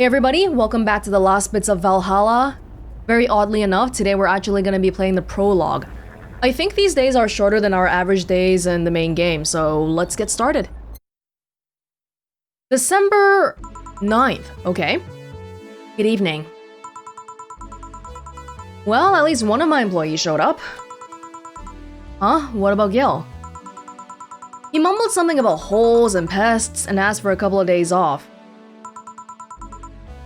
Hey everybody, welcome back to the last bits of Valhalla. Very oddly enough, today we're actually going to be playing the prologue. I think these days are shorter than our average days in the main game, so let's get started. December 9th, okay. Good evening. Well, at least one of my employees showed up. Huh? What about Gil? He mumbled something about holes and pests and asked for a couple of days off.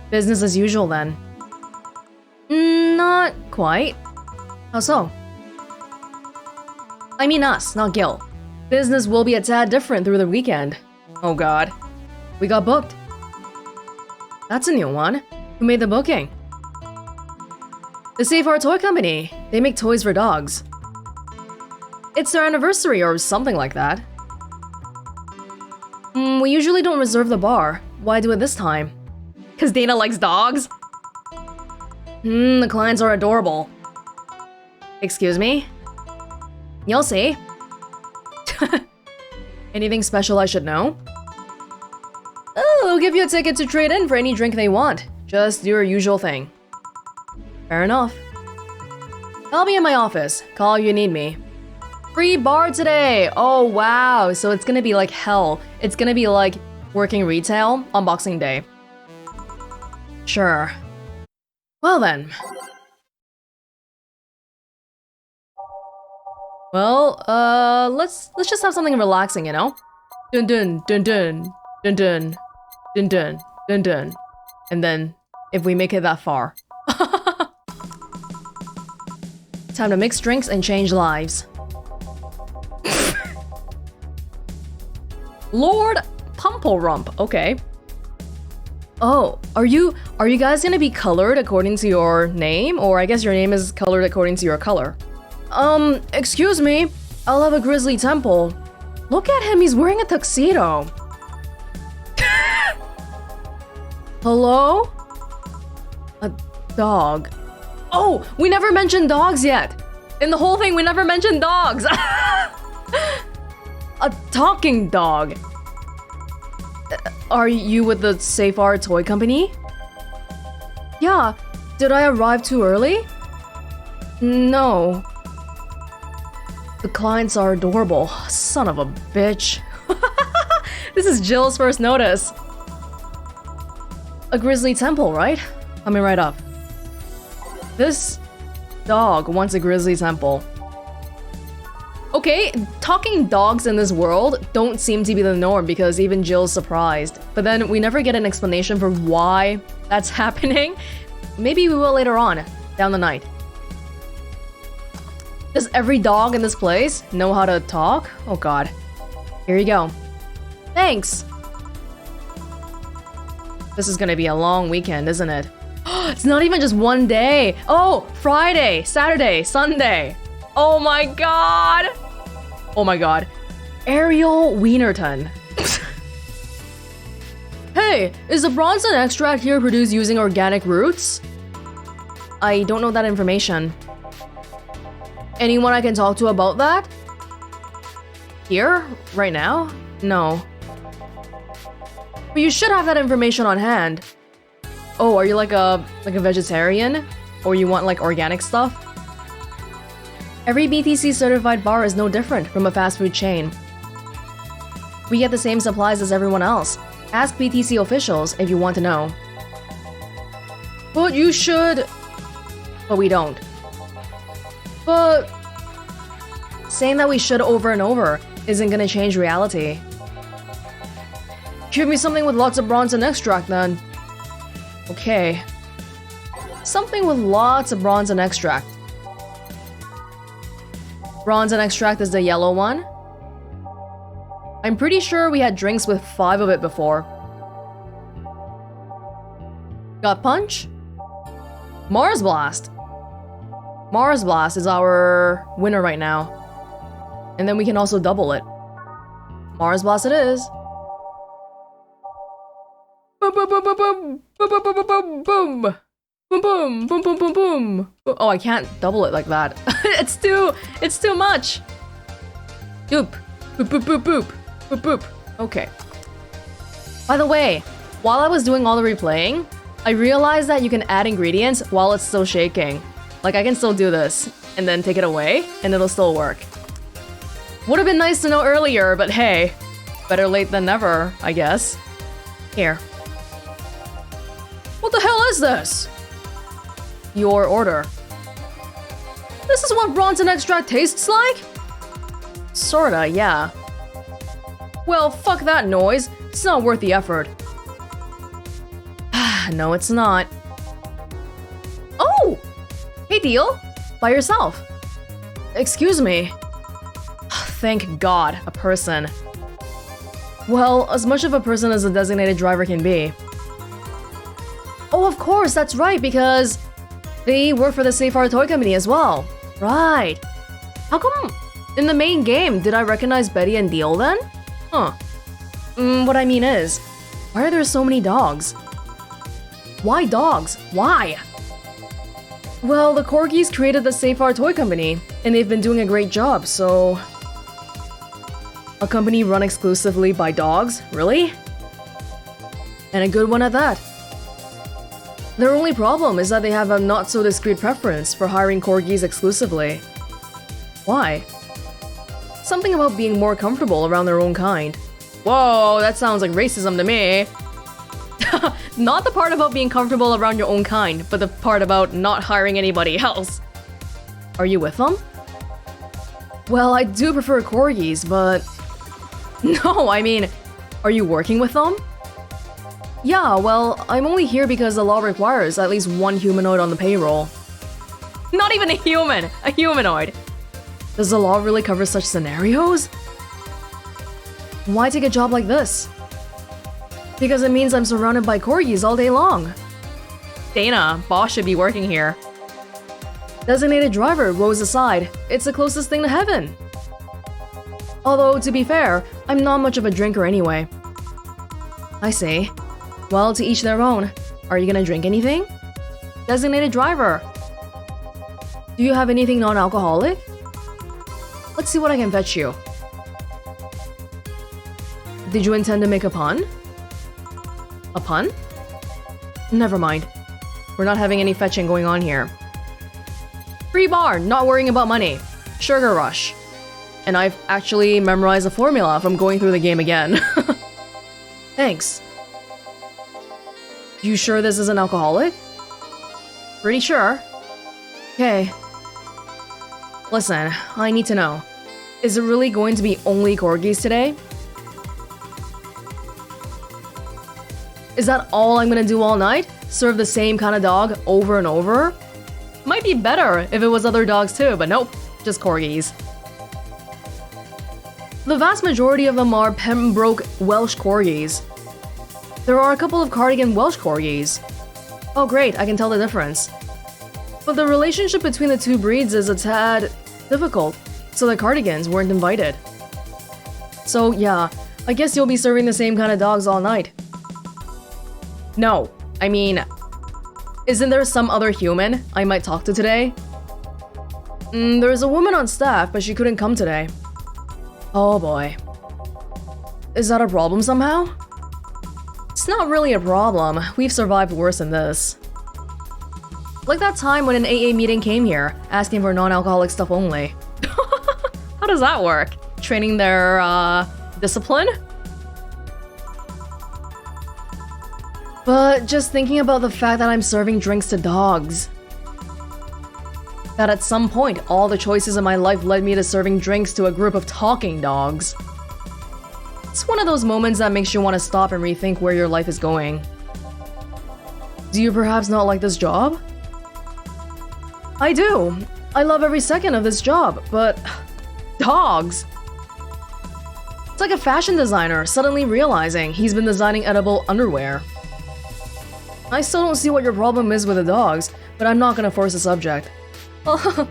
Business as usual then. Not quite. How so? I mean us, not Gil. Business will be a tad different through the weekend. Oh god. We got booked. That's a new one. Who made the booking? The Sci-fi Toy Company. They make toys for dogs. It's their anniversary or something like that. We usually don't reserve the bar. Why do it this time? Cause Dana likes dogs? The clients are adorable. Excuse me? You'll see. Anything special I should know? Oh, they'll give you a ticket to trade in for any drink they want. Just your usual thing. Fair enough. I'll be in my office. Call if you need me. Free bar today! Oh wow, so it's gonna be like hell. It's gonna be like working retail on Boxing Day. Sure. Well then. Well, let's just have something relaxing, you know? Dun dun dun dun dun dun dun dun dun dun. And then, if we make it that far. Time to mix drinks and change lives. Lord Pumpelrump, okay. Oh, are you guys gonna be colored according to your name? Or I guess your name is colored according to your color. Excuse me. I'll have a grizzly temple. Look at him, he's wearing a tuxedo. Hello? A dog. Oh, we never mentioned dogs yet. In the whole thing, we never mentioned dogs. A talking dog. Are you with the Sci-fi Toy Company? Yeah. Did I arrive too early? No. The clients are adorable. Son of a bitch. This is Jill's first notice. A grizzly temple, right? Coming right up. This dog wants a grizzly temple. Okay, talking dogs in this world don't seem to be the norm because even Jill's surprised. But then we never get an explanation for why that's happening. Maybe we will later on, down the night. Does every dog in this place know how to talk? Oh god. Here you go. Thanks! This is gonna be a long weekend, isn't it? It's not even just one day! Oh! Friday, Saturday, Sunday! Oh my god! Oh my god. Ariel Wienerton. Hey, is the Bronson extract here produced using organic roots? I don't know that information. Anyone I can talk to about that? Here? Right now? No. But you should have that information on hand. Oh, are you like a vegetarian? Or you want like organic stuff? Every BTC certified bar is no different from a fast food chain. We get the same supplies as everyone else. Ask BTC officials if you want to know. But you should... But we don't. But... saying that we should over and over isn't gonna change reality. Give me something with lots of Bronson extract then. Okay. Something with lots of Bronson extract. Bronson extract is the yellow one. I'm pretty sure we had drinks with 5 of it before. Got punch? Mars Blast. Mars Blast is our winner right now. And then we can also double it. Mars Blast it is. Boom boom boom boom boom boom boom boom boom boom. Boom boom boom boom boom boom. Oh, I can't double it like that. it's too much. Boop. Boop boop boop boop. Boop boop. Okay. By the way, while I was doing all the replaying, I realized that you can add ingredients while it's still shaking. Like, I can still do this, and then take it away, and it'll still work. Would have been nice to know earlier, but hey, better late than never, I guess. Here. What the hell is this? Your order. This is what Bronson extract tastes like? Sorta, yeah. Well, fuck that noise. It's not worth the effort. No, it's not. Oh! Hey, Deal. By yourself. Excuse me. Thank God, a person. Well, as much of a person as a designated driver can be. Oh, of course, that's right, because they work for the Safari Toy Company as well. Right. How come in the main game did I recognize Betty and Deal then? Huh. What I mean is, why are there so many dogs? Why dogs? Why? Well, the Corgis created the Safari Toy Company, and they've been doing a great job, so... A company run exclusively by dogs? Really? And a good one at that. Their only problem is that they have a not-so-discreet preference for hiring Corgis exclusively. Why? Something about being more comfortable around their own kind. Whoa, that sounds like racism to me. Not the part about being comfortable around your own kind, but the part about not hiring anybody else. Are you with them? Well, I do prefer Corgis, but... No, I mean, are you working with them? Yeah, well, I'm only here because the law requires at least one humanoid on the payroll. Not even a human! A humanoid! Does the law really cover such scenarios? Why take a job like this? Because it means I'm surrounded by Corgis all day long. Dana, boss should be working here. Designated driver, woes aside, it's the closest thing to heaven. Although, to be fair, I'm not much of a drinker anyway. I see. Well, to each their own. Are you gonna drink anything? Designated driver. Do you have anything non-alcoholic? Let's see what I can fetch you. Did you intend to make a pun? A pun? Never mind. We're not having any fetching going on here. Free bar, not worrying about money. Sugar rush. And I've actually memorized the formula from going through the game again. Thanks. You sure this isn't alcoholic? Pretty sure. Okay. Listen, I need to know. Is it really going to be only Corgis today? Is that all I'm gonna do all night? Serve the same kind of dog over and over? Might be better if it was other dogs too, but nope, just Corgis. The vast majority of them are Pembroke Welsh Corgis. There are a couple of Cardigan Welsh Corgis. Oh great, I can tell the difference. But the relationship between the two breeds is a tad difficult, so the Cardigans weren't invited. So yeah, I guess you'll be serving the same kind of dogs all night. No, I mean, isn't there some other human I might talk to today? There's a woman on staff, but she couldn't come today. Oh boy. Is that a problem somehow? It's not really a problem. We've survived worse than this. Like that time when an AA meeting came here, asking for non-alcoholic stuff only. How does that work? Training their, discipline? But just thinking about the fact that I'm serving drinks to dogs. That at some point, all the choices in my life led me to serving drinks to a group of talking dogs. It's one of those moments that makes you want to stop and rethink where your life is going. Do you perhaps not like this job? I do. I love every second of this job, but... dogs! It's like a fashion designer suddenly realizing he's been designing edible underwear. I still don't see what your problem is with the dogs, but I'm not gonna force the subject. Oh,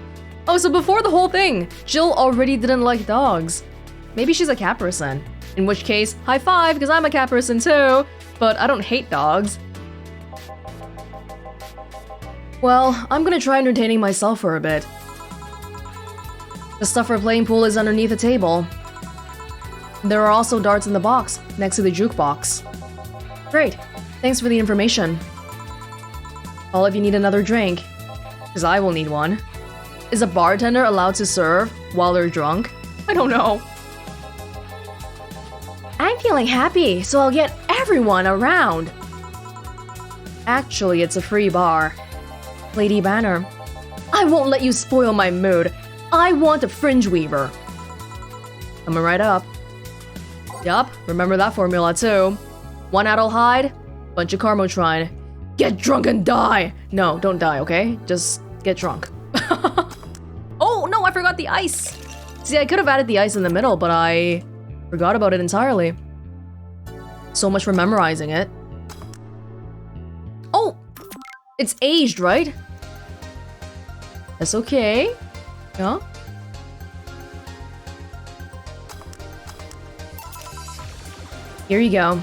so before the whole thing, Jill already didn't like dogs. Maybe she's a cat person. In which case, high five, because I'm a cat person too, but I don't hate dogs. Well, I'm gonna try entertaining myself for a bit. The stuff for playing pool is underneath the table. There are also darts in the box, next to the jukebox. Great, thanks for the information. Call if you need another drink. Because I will need one. Is a bartender allowed to serve while they're drunk? I don't know. I'm feeling happy, so I'll get everyone around. Actually, it's a free bar. Lady Banner. I won't let you spoil my mood. I want a fringe weaver. Coming right up. Yup, remember that formula too. 1 adult hide, bunch of Carmotrine. Get drunk and die! No, don't die, okay? Just get drunk. Oh, no, I forgot the ice! See, I could have added the ice in the middle, but I forgot about it entirely. So much for memorizing it. Oh! It's aged, right? That's okay. Yeah? Here you go.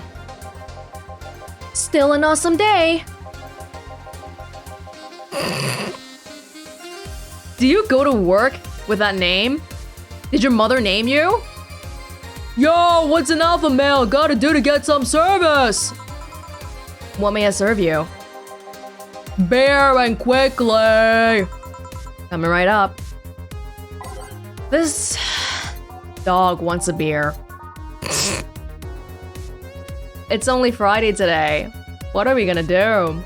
Still an awesome day! Do you go to work with that name? Did your mother name you? Yo, what's an alpha male gotta do to get some service? What may I serve you? Beer and quickly! Coming right up. This dog wants a beer. It's only Friday today. What are we gonna do?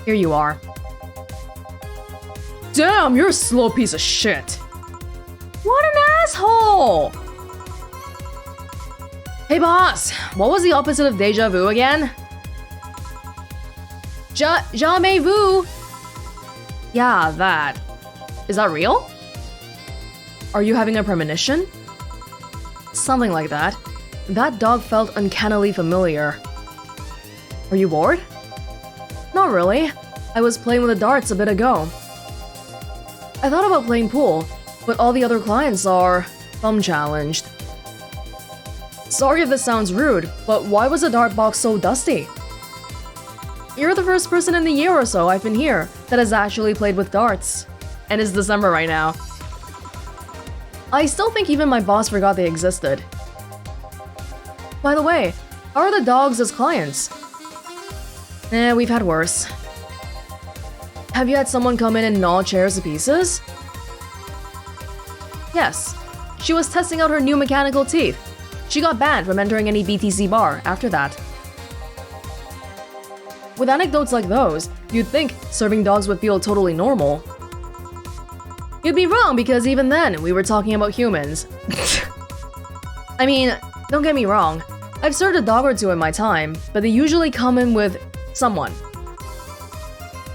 Here you are. Damn, you're a slow piece of shit. What an asshole! Hey boss, what was the opposite of deja vu again? Jamais vu. Yeah, that. Is that real? Are you having a premonition? Something like that. That dog felt uncannily familiar. Are you bored? Not really. I was playing with the darts a bit ago. I thought about playing pool, but all the other clients are thumb challenged. Sorry if this sounds rude, but why was the dart box so dusty? You're the first person in the year or so I've been here that has actually played with darts. And it's December right now. I still think even my boss forgot they existed. By the way, how are the dogs as clients? We've had worse. Have you had someone come in and gnaw chairs to pieces? Yes. She was testing out her new mechanical teeth. She got banned from entering any BTC bar after that. With anecdotes like those, you'd think serving dogs would feel totally normal. You'd be wrong because even then, we were talking about humans. I mean, don't get me wrong. I've served a dog or two in my time, but they usually come in with someone.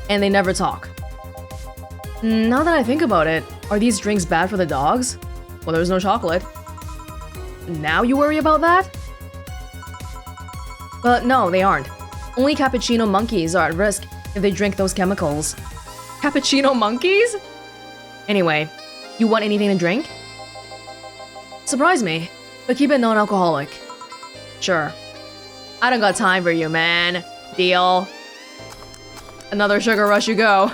And they never talk. Now that I think about it, are these drinks bad for the dogs? Well, there's no chocolate. Now you worry about that? But no, they aren't. Only cappuccino monkeys are at risk if they drink those chemicals. Cappuccino monkeys? Anyway, you want anything to drink? Surprise me, but keep it non-alcoholic. Sure. I don't got time for you, man. Deal. Another sugar rush you go.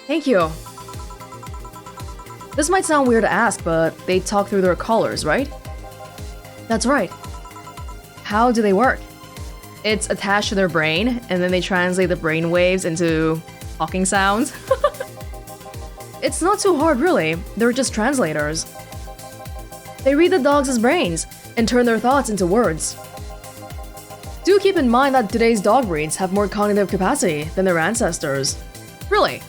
Thank you. This might sound weird to ask, but they talk through their collars, right? That's right. How do they work? It's attached to their brain, and then they translate the brain waves into talking sounds. It's not too hard, really. They're just translators. They read the dogs' brains and turn their thoughts into words. Do keep in mind that today's dog breeds have more cognitive capacity than their ancestors. Really.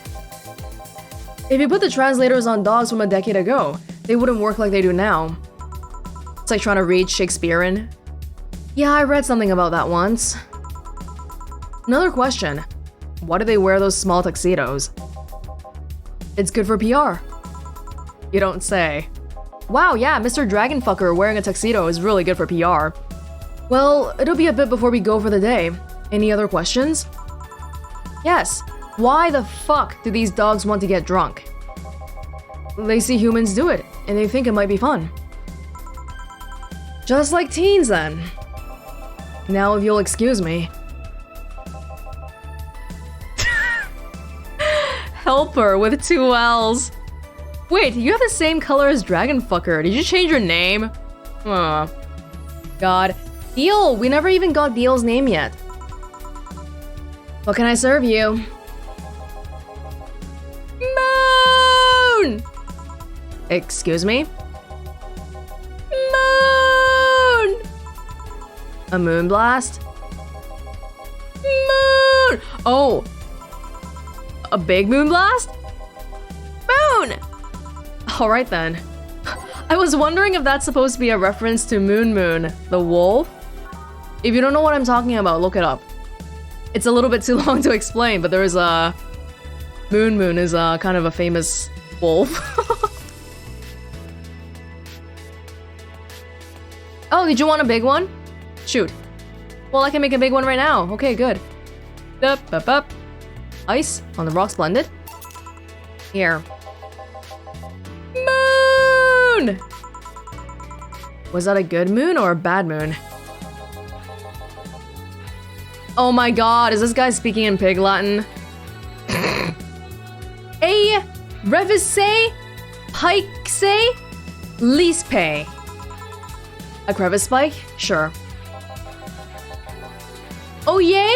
If you put the translators on dogs from a decade ago, they wouldn't work like they do now. It's like trying to read Shakespearean. Yeah, I read something about that once. Another question. Why do they wear those small tuxedos? It's good for PR. You don't say. Wow, yeah, Mr. Dragonfucker wearing a tuxedo is really good for PR. Well, it'll be a bit before we go for the day. Any other questions? Yes. Why the fuck do these dogs want to get drunk? They see humans do it, and they think it might be fun. Just like teens, then. Now, if you'll excuse me. Helper with 2 L's. Wait, you have the same color as Dragonfucker. Did you change your name? God. Deal! We never even got Deal's name yet. What can I serve you? Moon! Excuse me? Moon! A moon blast? Moon! Oh! A big moon blast? Moon! Alright then. I was wondering if that's supposed to be a reference to Moon Moon, the wolf. If you don't know what I'm talking about, look it up. It's a little bit too long to explain, but there is a... Moon Moon is a kind of a famous wolf. Oh, did you want a big one? Shoot. Well, I can make a big one right now. Okay, good. Up. Ice on the rock, splendid. Here. Moon! Was that a good moon or a bad moon? Oh my god, is this guy speaking in pig Latin? A revise pike lispe. A crevice spike? Sure. Oh yay?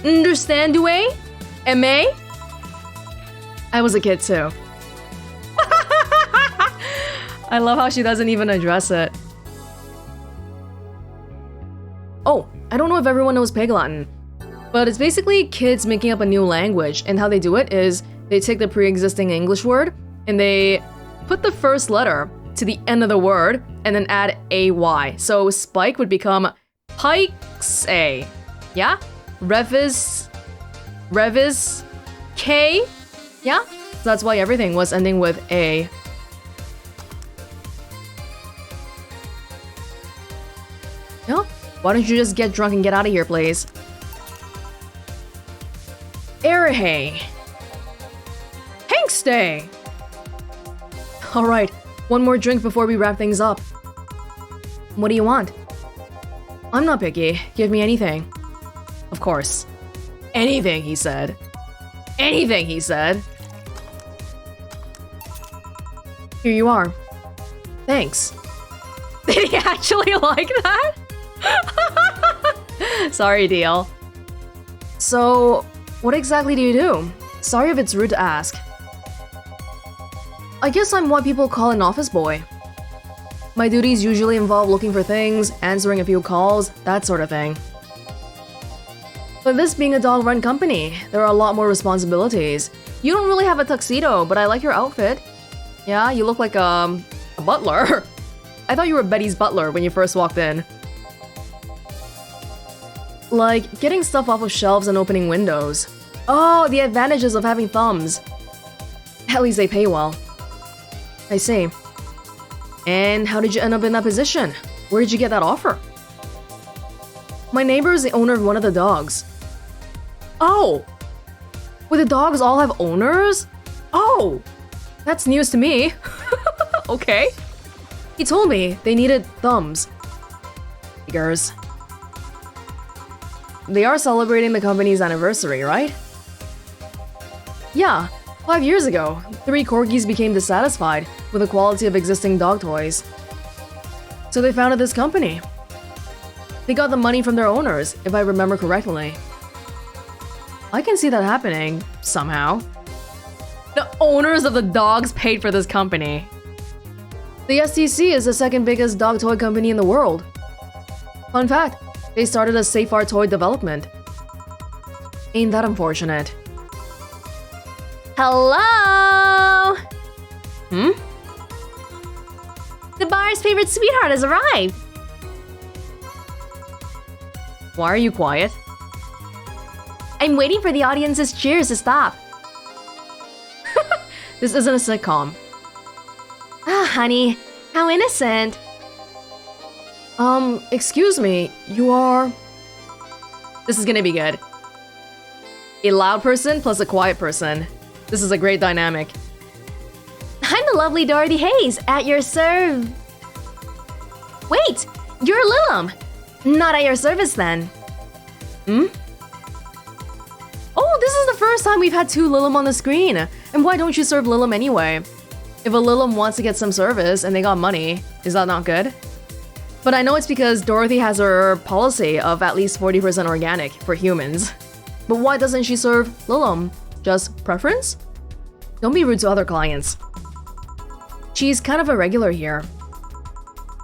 Understand way? M.A.? I was a kid too. I love how she doesn't even address it. Oh, I don't know if everyone knows Pig Latin, but it's basically kids making up a new language, and how they do it is they take the pre-existing English word and they put the first letter to the end of the word and then add AY. So spike would become pikes A. Yeah? Revis K. Yeah? So that's why everything was ending with A. Yeah? Why don't you just get drunk and get out of here, please? Erhe. Hankstay! Alright, one more drink before we wrap things up. What do you want? I'm not picky. Give me anything. Of course. Anything, he said. Anything, he said. Here you are. Thanks. Did he actually like that? Sorry, Deal. So, what exactly do you do? Sorry if it's rude to ask. I guess I'm what people call an office boy. My duties usually involve looking for things, answering a few calls, that sort of thing. But this being a dog-run company, there are a lot more responsibilities. You don't really have a tuxedo, but I like your outfit. Yeah, you look like a butler. I thought you were Betty's butler when you first walked in. Like, getting stuff off of shelves and opening windows. Oh, the advantages of having thumbs. At least they pay well. I see. And how did you end up in that position? Where did you get that offer? My neighbor is the owner of one of the dogs. Oh! Would the dogs all have owners? Oh! That's news to me. Okay. He told me they needed thumbs. Figures. They are celebrating the company's anniversary, right? Yeah, 5 years ago, 3 corgis became dissatisfied with the quality of existing dog toys. So they founded this company. They got the money from their owners, if I remember correctly. I can see that happening, somehow. The owners of the dogs paid for this company. The STC is the second biggest dog toy company in the world. Fun fact, they started a safe art toy development. Ain't that unfortunate? Hello? The bar's favorite sweetheart has arrived. Why are you quiet? I'm waiting for the audience's cheers to stop. This isn't a sitcom. Ah, honey, how innocent. Excuse me, you are... This is gonna be good. A loud person plus a quiet person. This is a great dynamic. I'm the lovely Dorothy Hayes, at your serve... Wait! You're Lilum! Not at your service, then. Oh, this is the first time we've had 2 Lilum on the screen. And why don't you serve Lilum anyway? If a Lilum wants to get some service and they got money, is that not good? But I know it's because Dorothy has her policy of at least 40% organic for humans. But why doesn't she serve Lilum? Just preference? Don't be rude to other clients. She's kind of a regular here.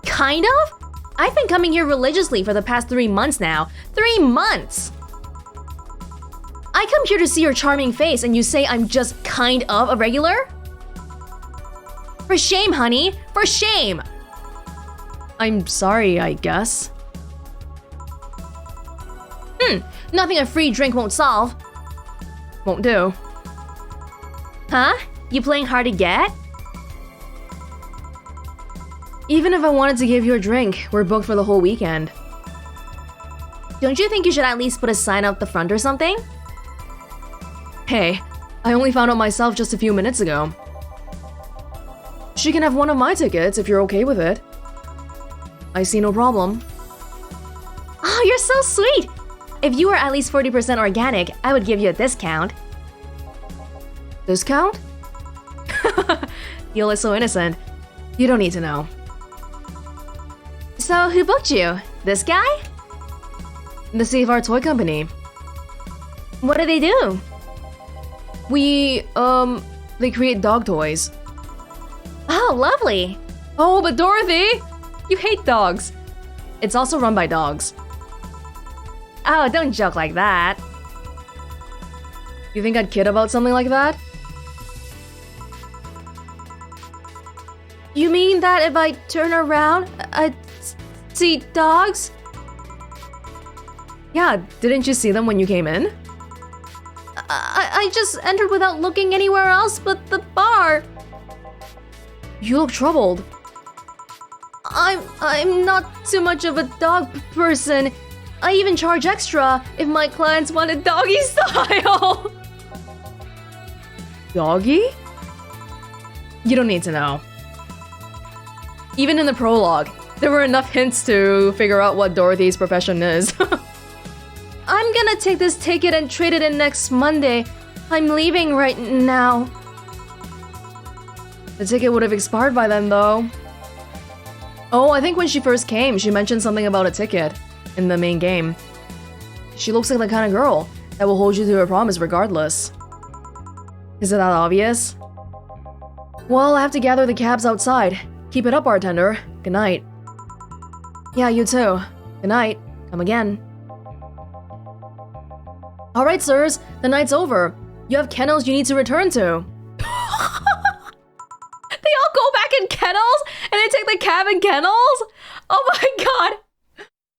Kind of? I've been coming here religiously for the past 3 months now. 3 months! I come here to see your charming face and you say I'm just kind of a regular? For shame, honey! For shame! I'm sorry, I guess. Nothing a free drink won't solve. Won't do. Huh? You playing hard to get? Even if I wanted to give you a drink, we're booked for the whole weekend. Don't you think you should at least put a sign up the front or something? Hey, I only found out myself just a few minutes ago. She can have one of my tickets if you're okay with it. I see no problem. Oh, you're so sweet! If you were at least 40% organic, I would give you a discount. Discount? You look so innocent. You don't need to know. So, who booked you? This guy? The Save Our Toy Company. What do they do? They create dog toys. Oh, lovely. Oh, but Dorothy! You hate dogs. It's also run by dogs. Oh, don't joke like that. You think I'd kid about something like that? You mean that if I turn around, I'd see dogs? Yeah, didn't you see them when you came in? I just entered without looking anywhere else but the bar. You look troubled. I'm not too much of a dog person. I even charge extra if my clients wanted doggy style. Doggy? You don't need to know. Even in the prologue, there were enough hints to figure out what Dorothy's profession is. I'm gonna take this ticket and trade it in next Monday. I'm leaving right now. The ticket would have expired by then, though. Oh, I think when she first came, she mentioned something about a ticket in the main game. She looks like the kind of girl that will hold you to her promise regardless. Is it that obvious? Well, I have to gather the cabs outside. Keep it up, bartender. Good night. Yeah, you too. Good night. Come again. Alright, sirs. The night's over. You have kennels you need to return to. They all go back in kennels? And they take the cab in kennels? Oh my god.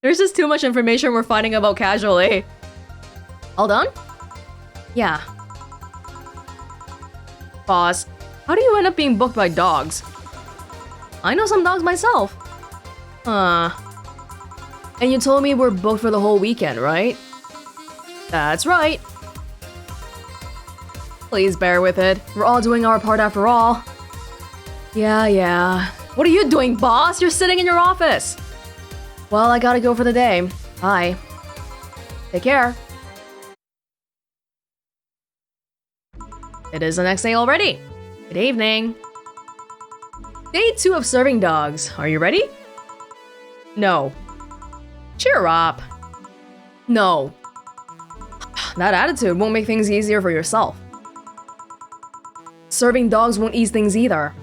There's just too much information we're finding about casually. All done? Yeah. Boss, how do you end up being booked by dogs? I know some dogs myself. And you told me we're booked for the whole weekend, right? That's right. Please bear with it. We're all doing our part after all. Yeah. What are you doing, boss? You're sitting in your office. Well, I gotta go for the day. Bye. Take care. It is the next day already. Good evening. Day 2 of serving dogs. Are you ready? No. Cheer up. No. That attitude won't make things easier for yourself. Serving dogs won't ease things either.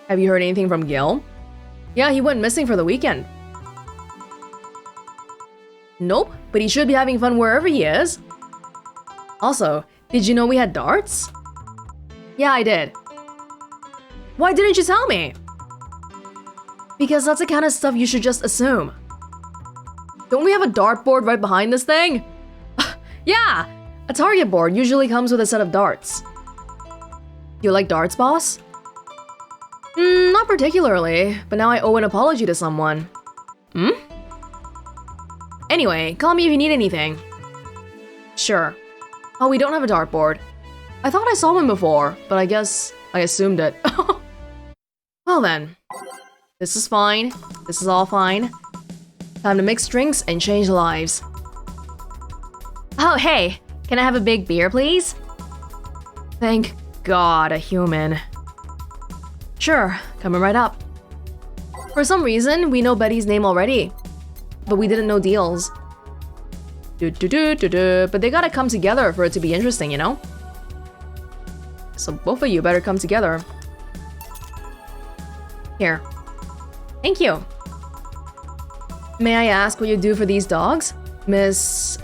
Have you heard anything from Gil? Yeah, he went missing for the weekend. Nope, but he should be having fun wherever he is. Also, did you know we had darts? Yeah, I did. Why didn't you tell me? Because that's the kind of stuff you should just assume. Don't we have a dartboard right behind this thing? Yeah! A target board usually comes with a set of darts. You like darts, boss? Not particularly, but now I owe an apology to someone. Anyway, call me if you need anything. Sure. Oh, we don't have a dartboard. I thought I saw one before, but I guess I assumed it. Well then. This is fine. This is all fine. Time to mix drinks and change lives. Oh, hey. Can I have a big beer, please? Thank God, a human. Sure, coming right up. For some reason, we know Betty's name already, but we didn't know Deal's. But they gotta come together for it to be interesting, you know? So both of you better come together. Here. Thank you. May I ask what you do for these dogs? Miss,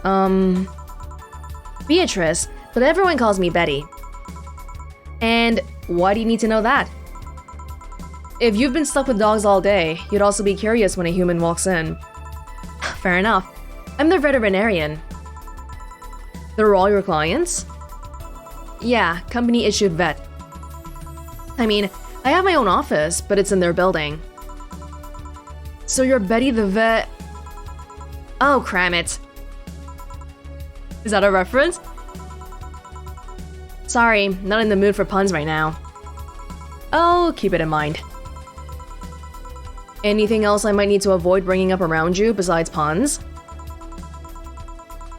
Beatrice, but everyone calls me Betty. And why do you need to know that? If you've been stuck with dogs all day, you'd also be curious when a human walks in. Fair enough. I'm the veterinarian. They're all your clients? Yeah, company-issued vet. I mean, I have my own office, but it's in their building. So you're Betty the vet... Oh, cram it. Is that a reference? Sorry, not in the mood for puns right now. Oh, keep it in mind. Anything else I might need to avoid bringing up around you besides puns?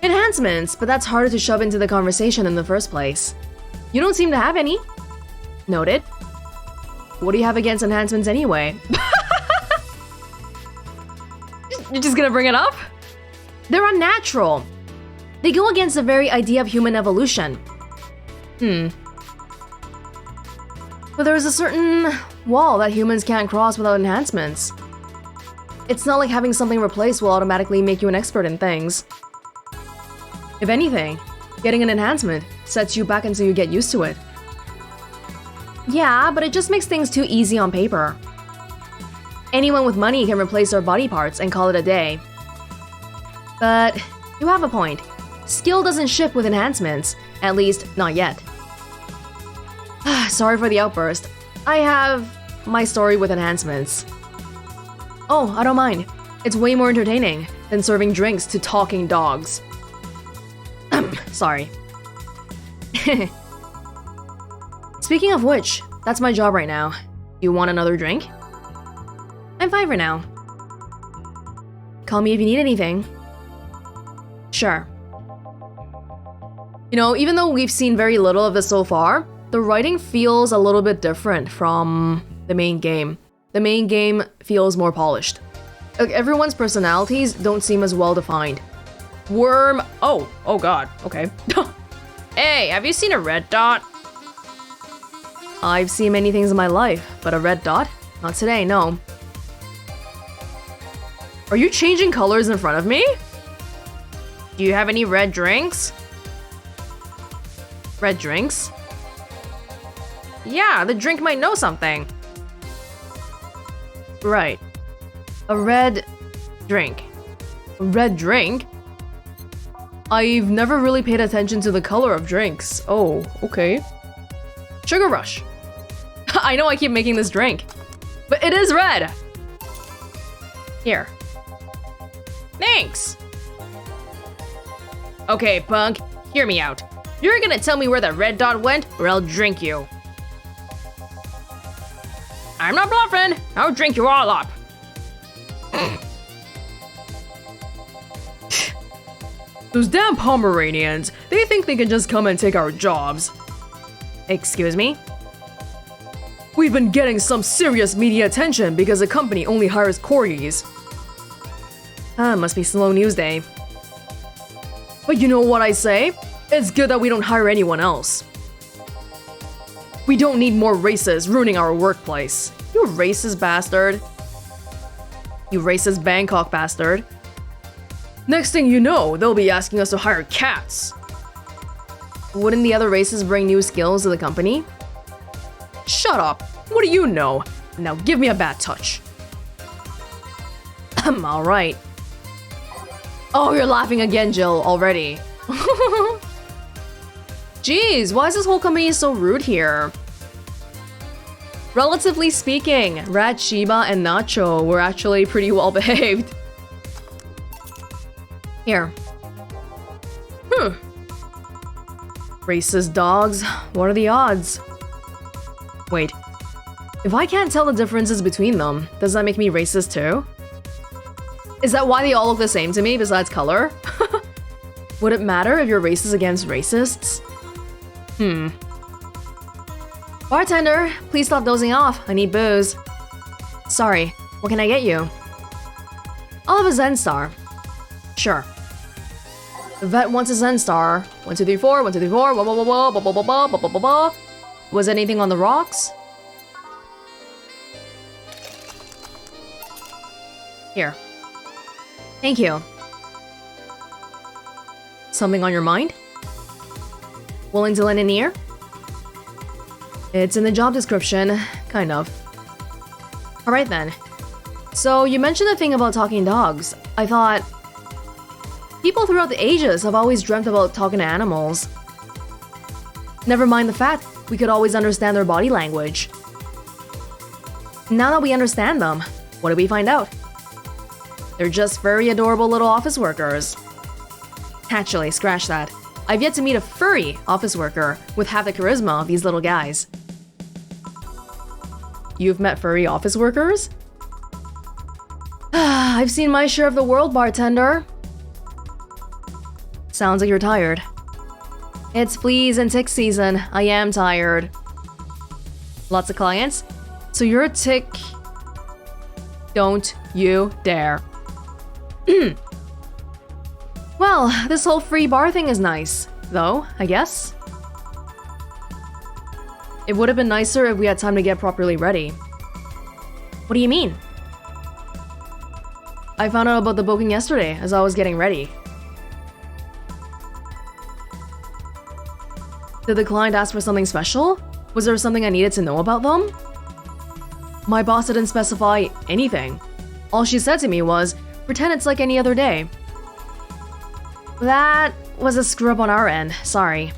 Enhancements, but that's harder to shove into the conversation in the first place. You don't seem to have any. Noted. What do you have against enhancements anyway? You're just gonna bring it up? They're unnatural. They go against the very idea of human evolution. But there's a certain wall that humans can't cross without enhancements. It's not like having something replaced will automatically make you an expert in things. If anything, getting an enhancement sets you back until you get used to it. Yeah, but it just makes things too easy on paper. Anyone with money can replace their body parts and call it a day. But you have a point. Skill doesn't ship with enhancements, at least not yet. Sorry for the outburst. I have my story with enhancements. Oh, I don't mind. It's way more entertaining than serving drinks to talking dogs. Sorry. Speaking of which, that's my job right now. You want another drink? I'm fine for now. Call me if you need anything. Sure. You know, even though we've seen very little of this so far, the writing feels a little bit different from the main game. The main game feels more polished. Like, everyone's personalities don't seem as well defined. Worm. Oh god, okay. Hey, have you seen a red dot? I've seen many things in my life, but a red dot? Not today, no. Are you changing colors in front of me? Do you have any red drinks? Red drinks? Yeah, the drink might know something. Right. A red drink. A red drink? I've never really paid attention to the color of drinks. Oh, okay. Sugar Rush. I know I keep making this drink, but it is red. Here. Thanks. Okay, punk, hear me out. You're gonna tell me where the red dot went, or I'll drink you. I'm not bluffing. I'll drink you all up. Those damn Pomeranians, they think they can just come and take our jobs. Excuse me? We've been getting some serious media attention because the company only hires corgis. Must be slow news day. But you know what I say? It's good that we don't hire anyone else. We don't need more racists ruining our workplace. You racist bastard. You racist Bangkok bastard. Next thing you know, they'll be asking us to hire cats. Wouldn't the other races bring new skills to the company? Shut up. What do you know? Now give me a bad touch. Alright. Oh, you're laughing again, Jill, already. Jeez, why is this whole company so rude here? Relatively speaking, Rat, Shiba, and Nacho were actually pretty well behaved. Here. Racist dogs. What are the odds? Wait. If I can't tell the differences between them, does that make me racist too? Is that why they all look the same to me besides color? Would it matter if you're racist against racists? Bartender, please stop dozing off. I need booze. Sorry, What can I get you? I'll have a Zen Star. Sure. The vet wants a Zen Star. 1, 2, 3, 4, 1, 2, 3, 4, blah, blah, blah, blah, blah, blah, blah, blah, blah, blah, blah. Was anything on the rocks? Here. Thank you. Something on your mind? Willing to lend an ear? It's in the job description, kind of. Alright then. So, you mentioned the thing about talking dogs. I thought... people throughout the ages have always dreamt about talking to animals. Never mind the fact we could always understand their body language. Now that we understand them, what did we find out? They're just very adorable little office workers. Actually, scratch that. I've yet to meet a furry office worker with half the charisma of these little guys. You've met furry office workers? I've seen my share of the world, bartender. Sounds like you're tired. It's fleas and tick season. I am tired. Lots of clients? So you're a tick... Don't you dare. Well, this whole free bar thing is nice, though, I guess. It would have been nicer if we had time to get properly ready. What do you mean? I found out about the booking yesterday as I was getting ready. Did the client ask for something special? Was there something I needed to know about them? My boss didn't specify anything. All she said to me was, pretend it's like any other day. That was a screw up on our end, sorry.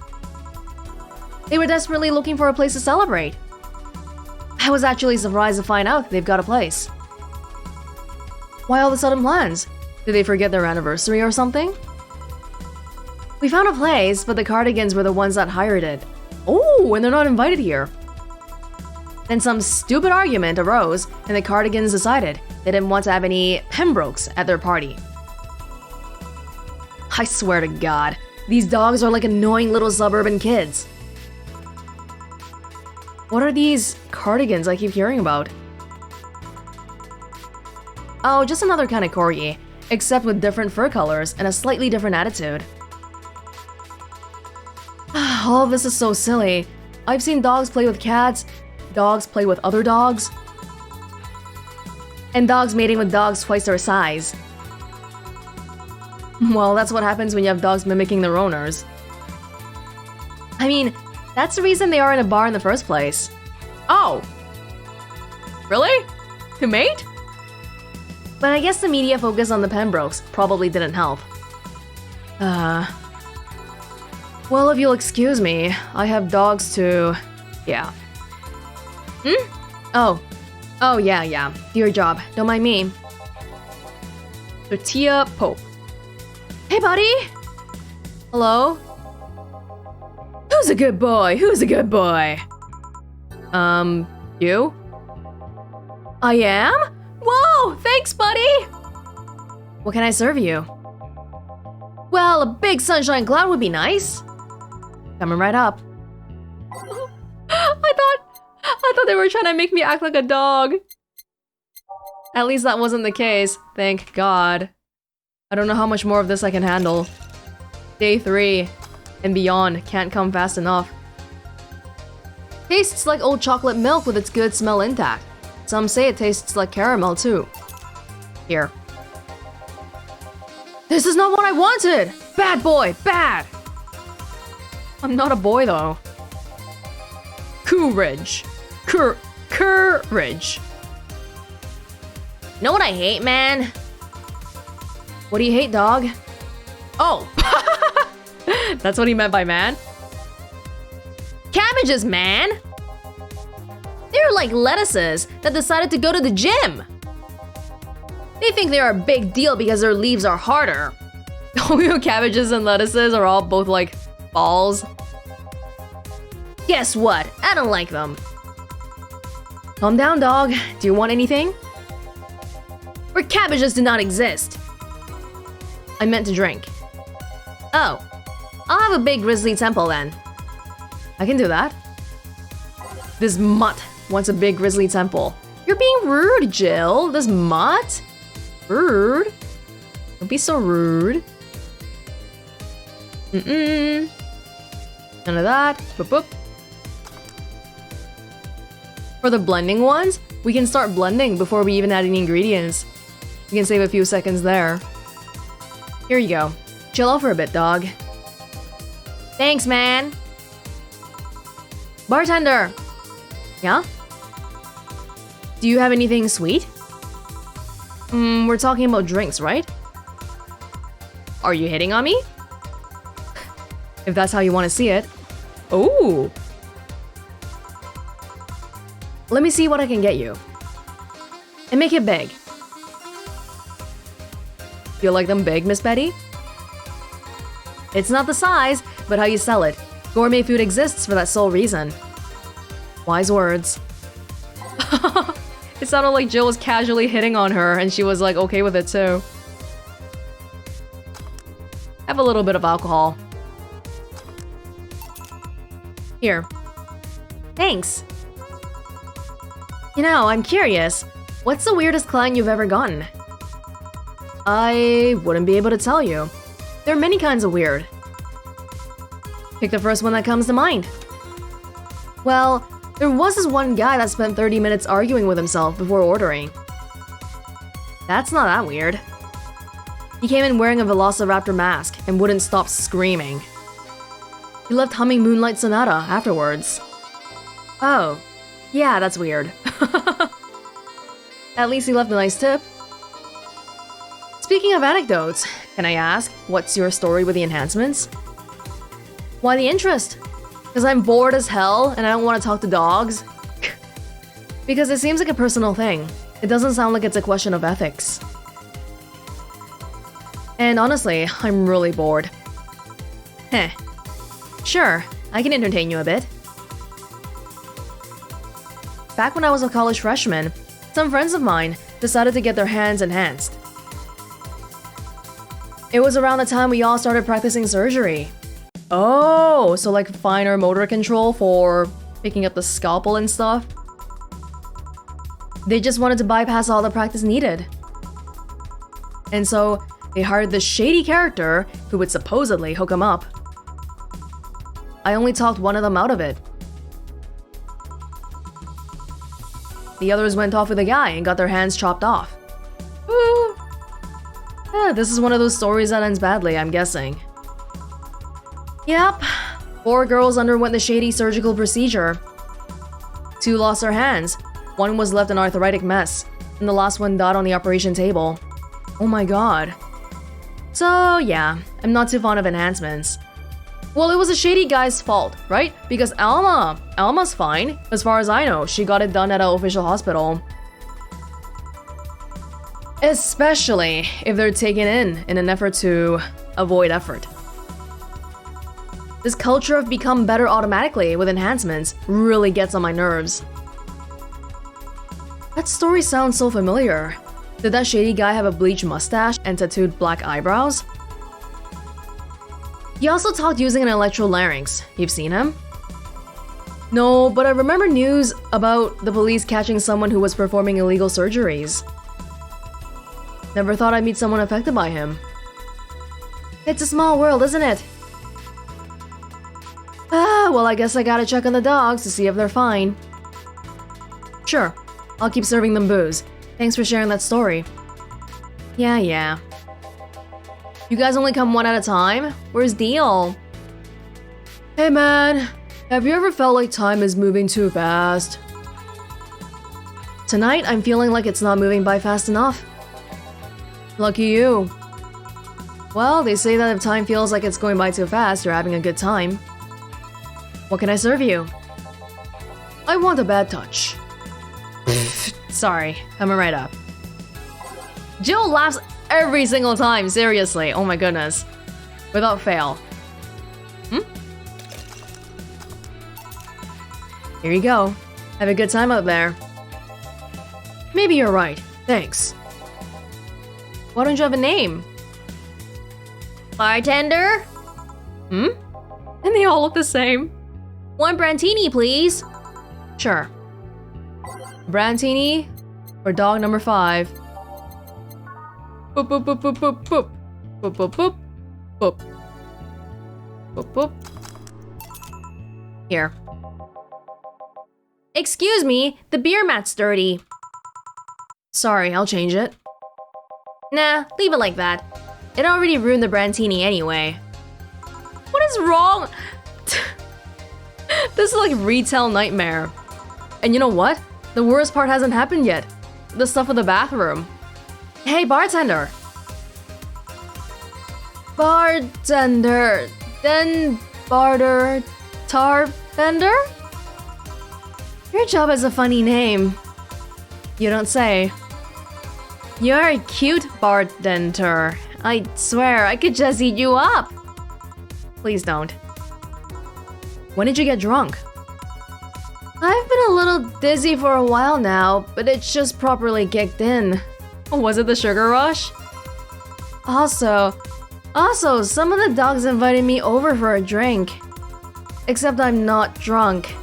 They were desperately looking for a place to celebrate. I was actually surprised to find out they've got a place. Why all the sudden plans? Did they forget their anniversary or something? We found a place, but the Cardigans were the ones that hired it. Oh, and they're not invited here. Then some stupid argument arose, and the Cardigans decided they didn't want to have any Pembrokes at their party. I swear to God, these dogs are like annoying little suburban kids. What are these Cardigans I keep hearing about? Oh, just another kind of corgi, except with different fur colors and a slightly different attitude. All of this is so silly. I've seen dogs play with cats, dogs play with other dogs, and dogs mating with dogs twice their size. Well, that's what happens when you have dogs mimicking their owners. I mean, that's the reason they are in a bar in the first place. Oh! Really? To mate? But I guess the media focus on the Pembrokes probably didn't help. Well, if you'll excuse me, I have dogs to... yeah. Oh. Oh, yeah. Do your job. Don't mind me. Tortilla Pope. Hey, buddy! Hello? Who's a good boy? Who's a good boy? You? I am? Whoa! Thanks, buddy! What can I serve you? Well, a big sunshine cloud would be nice. Coming right up. I thought they were trying to make me act like a dog. At least that wasn't the case, thank God. I don't know how much more of this I can handle. Day 3 and beyond can't come fast enough. Tastes like old chocolate milk with its good smell intact. Some say it tastes like caramel too. Here. This is not what I wanted! Bad boy, bad! I'm not a boy though. Courage. Courage. Know what I hate, man? What do you hate, dog? Oh! That's what he meant by man? Cabbages, man! They're like lettuces that decided to go to the gym. They think they're a big deal because their leaves are harder. Oh, cabbages and lettuces are all both like balls. Guess what? I don't like them. Calm down, dog. Do you want anything? Where cabbages do not exist. I meant to drink. Oh. I'll have a big grizzly temple then. I can do that. This mutt wants a big grizzly temple. You're being rude, Jill. This mutt? Rude? Don't be so rude. None of that. Boop boop. For the blending ones, we can start blending before we even add any ingredients. We can save a few seconds there. Here you go. Chill out for a bit, dog. Thanks, man. Bartender! Yeah? Do you have anything sweet? We're talking about drinks, right? Are you hitting on me? If that's how you want to see it. Oh! Let me see what I can get you. And make it big. Feel like them big, Miss Betty? It's not the size, but how you sell it. Gourmet food exists for that sole reason. Wise words. It sounded like Jill was casually hitting on her and she was like okay with it too. Have a little bit of alcohol. Here. Thanks. You know, I'm curious. What's the weirdest client you've ever gotten? I wouldn't be able to tell you. There are many kinds of weird. Pick the first one that comes to mind. Well, there was this one guy that spent 30 minutes arguing with himself before ordering. That's not that weird. He came in wearing a Velociraptor mask and wouldn't stop screaming. He left humming Moonlight Sonata afterwards. Oh, yeah, that's weird. At least he left a nice tip. Speaking of anecdotes, can I ask, what's your story with the enhancements? Why the interest? Because I'm bored as hell and I don't want to talk to dogs? Because it seems like a personal thing. It doesn't sound like it's a question of ethics. And honestly, I'm really bored. Heh. Sure, I can entertain you a bit. Back when I was a college freshman, some friends of mine decided to get their hands enhanced. It was around the time we all started practicing surgery. Oh, so like finer motor control for picking up the scalpel and stuff? They just wanted to bypass all the practice needed. And so they hired this shady character who would supposedly hook them up. I only talked one of them out of it. The others went off with a guy and got their hands chopped off. Ooh. Yeah, this is one of those stories that ends badly, I'm guessing. Yep. 4 girls underwent the shady surgical procedure. 2 lost their hands. 1 was left an arthritic mess, and the last one died on the operation table. Oh my god. So yeah, I'm not too fond of enhancements. Well, it was a shady guy's fault, right? Because Alma's fine. As far as I know, she got it done at an official hospital. Especially if they're taken in an effort to avoid effort. This culture of become better automatically with enhancements really gets on my nerves. That story sounds so familiar. Did that shady guy have a bleached mustache and tattooed black eyebrows? He also talked using an electrolarynx. You've seen him? No, but I remember news about the police catching someone who was performing illegal surgeries. Never thought I'd meet someone affected by him. It's a small world, isn't it? Ah, well, I guess I gotta check on the dogs to see if they're fine. Sure, I'll keep serving them booze. Thanks for sharing that story. Yeah. You guys only come one at a time? Where's Deal? Hey man, have you ever felt like time is moving too fast? Tonight, I'm feeling like it's not moving by fast enough. Lucky you. Well, they say that if time feels like it's going by too fast, you're having a good time. What can I serve you? I want a bad touch. Sorry, coming right up. Jill laughs every single time, seriously. Oh my goodness. Without fail. Here you go. Have a good time out there. Maybe you're right. Thanks. Why don't you have a name? Bartender? And they all look the same. 1 Brantini, please. Sure. Brantini, For dog number 5. Boop boop boop boop boop boop. Boop boop boop. Boop. Boop boop. Here. Excuse me, the beer mat's dirty. Sorry, I'll change it. Nah, leave it like that. It already ruined the Brantini anyway. What is wrong? This is like retail nightmare. And you know what? The worst part hasn't happened yet. The stuff in the bathroom. Hey, bartender. Bartender. Then barter. Tarbender? Your job has a funny name. You don't say. You're a cute bartender. I swear, I could just eat you up. Please don't. When did you get drunk? I've been a little dizzy for a while now, but it's just properly kicked in. Was it the sugar rush? Also, some of the dogs invited me over for a drink. Except I'm not drunk.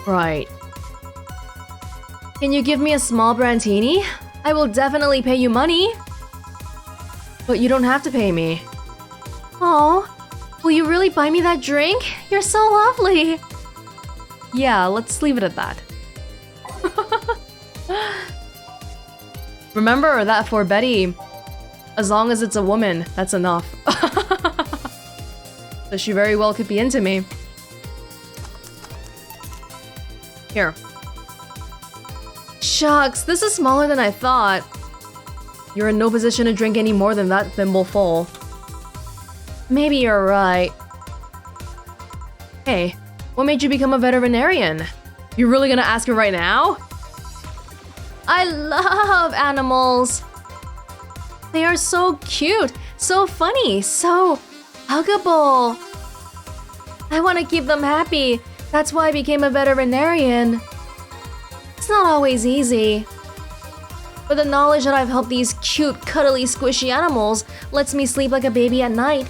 Right. Can you give me a small Brantini? I will definitely pay you money. But you don't have to pay me. Oh, will you really buy me that drink? You're so lovely. Yeah, let's leave it at that. Remember that for Betty, as long as it's a woman, that's enough. So she very well could be into me. Here. Shucks, this is smaller than I thought. You're in no position to drink any more than that thimble full. Maybe you're right. Hey, what made you become a veterinarian? You're really gonna ask me right now? I love animals. They are so cute, so funny, so huggable. I want to keep them happy. That's why I became a veterinarian. It's not always easy. But the knowledge that I've helped these cute, cuddly, squishy animals lets me sleep like a baby at night.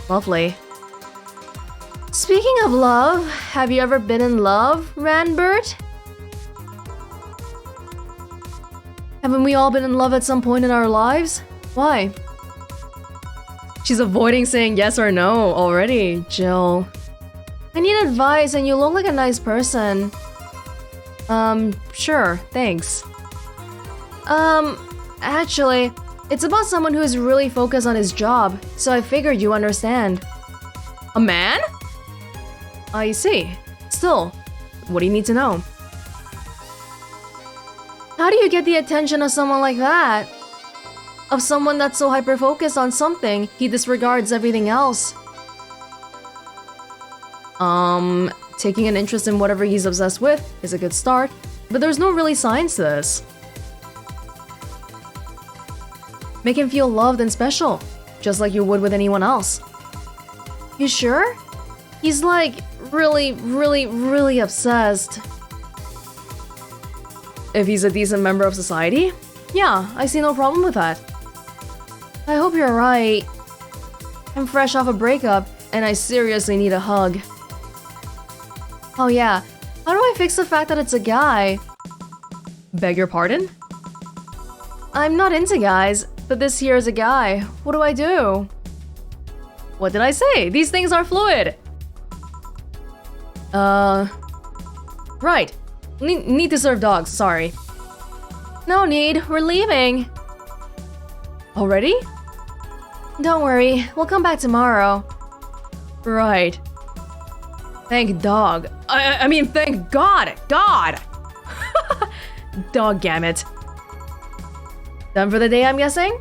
Lovely. Speaking of love, have you ever been in love, Ranbert? Haven't we all been in love at some point in our lives? Why? She's avoiding saying yes or no already, Jill. I need advice and you look like a nice person. Sure, thanks. Actually, it's about someone who is really focused on his job, so I figured you understand. A man? I see. Still, what do you need to know? How do you get the attention of someone like that? Of someone that's so hyper-focused on something, he disregards everything else. Taking an interest in whatever he's obsessed with is a good start, but there's no really science to this. Make him feel loved and special, just like you would with anyone else. You sure? He's like, really obsessed. If he's a decent member of society? Yeah, I see no problem with that. I hope you're right. I'm fresh off a breakup, and I seriously need a hug. Oh yeah, how do I fix the fact that it's a guy? Beg your pardon? I'm not into guys, but this here is a guy. What do I do? What did I say? These things are fluid! Right. Need to serve dogs, sorry. No need, we're leaving. Already? Don't worry, we'll come back tomorrow. Right. Thank dog. I mean, thank God! God! Doggammit. Done for the day, I'm guessing?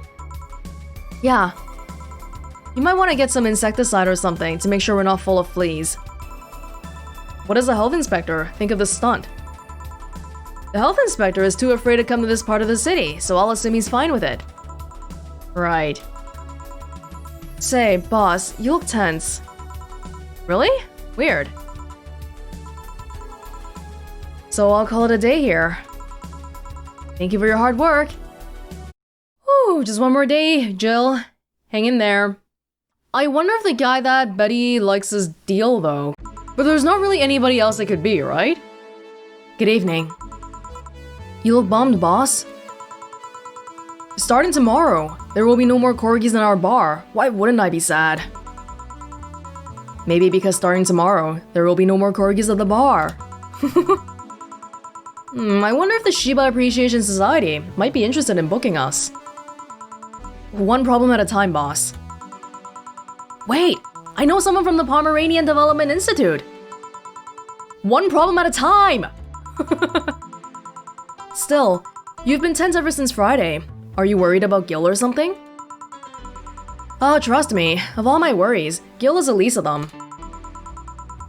Yeah. You might want to get some insecticide or something to make sure we're not full of fleas. What does the health inspector think of this stunt? The health inspector is too afraid to come to this part of the city, so I'll assume he's fine with it. Right. Say, boss, you look tense. Really? Weird. So I'll call it a day here. Thank you for your hard work. Whew, just one more day, Jill. Hang in there. I wonder if the guy that Betty likes is Deal, though. But there's not really anybody else it could be, right? Good evening. You look bummed, boss. Starting tomorrow, there will be no more corgis in our bar. Why wouldn't I be sad? Maybe because starting tomorrow, there will be no more corgis at the bar. I wonder if the Shiba Appreciation Society might be interested in booking us. One problem at a time, boss. Wait, I know someone from the Pomeranian Development Institute. One problem at a time! Still, you've been tense ever since Friday. Are you worried about Gil or something? Oh, trust me, of all my worries, Gil is the least of them.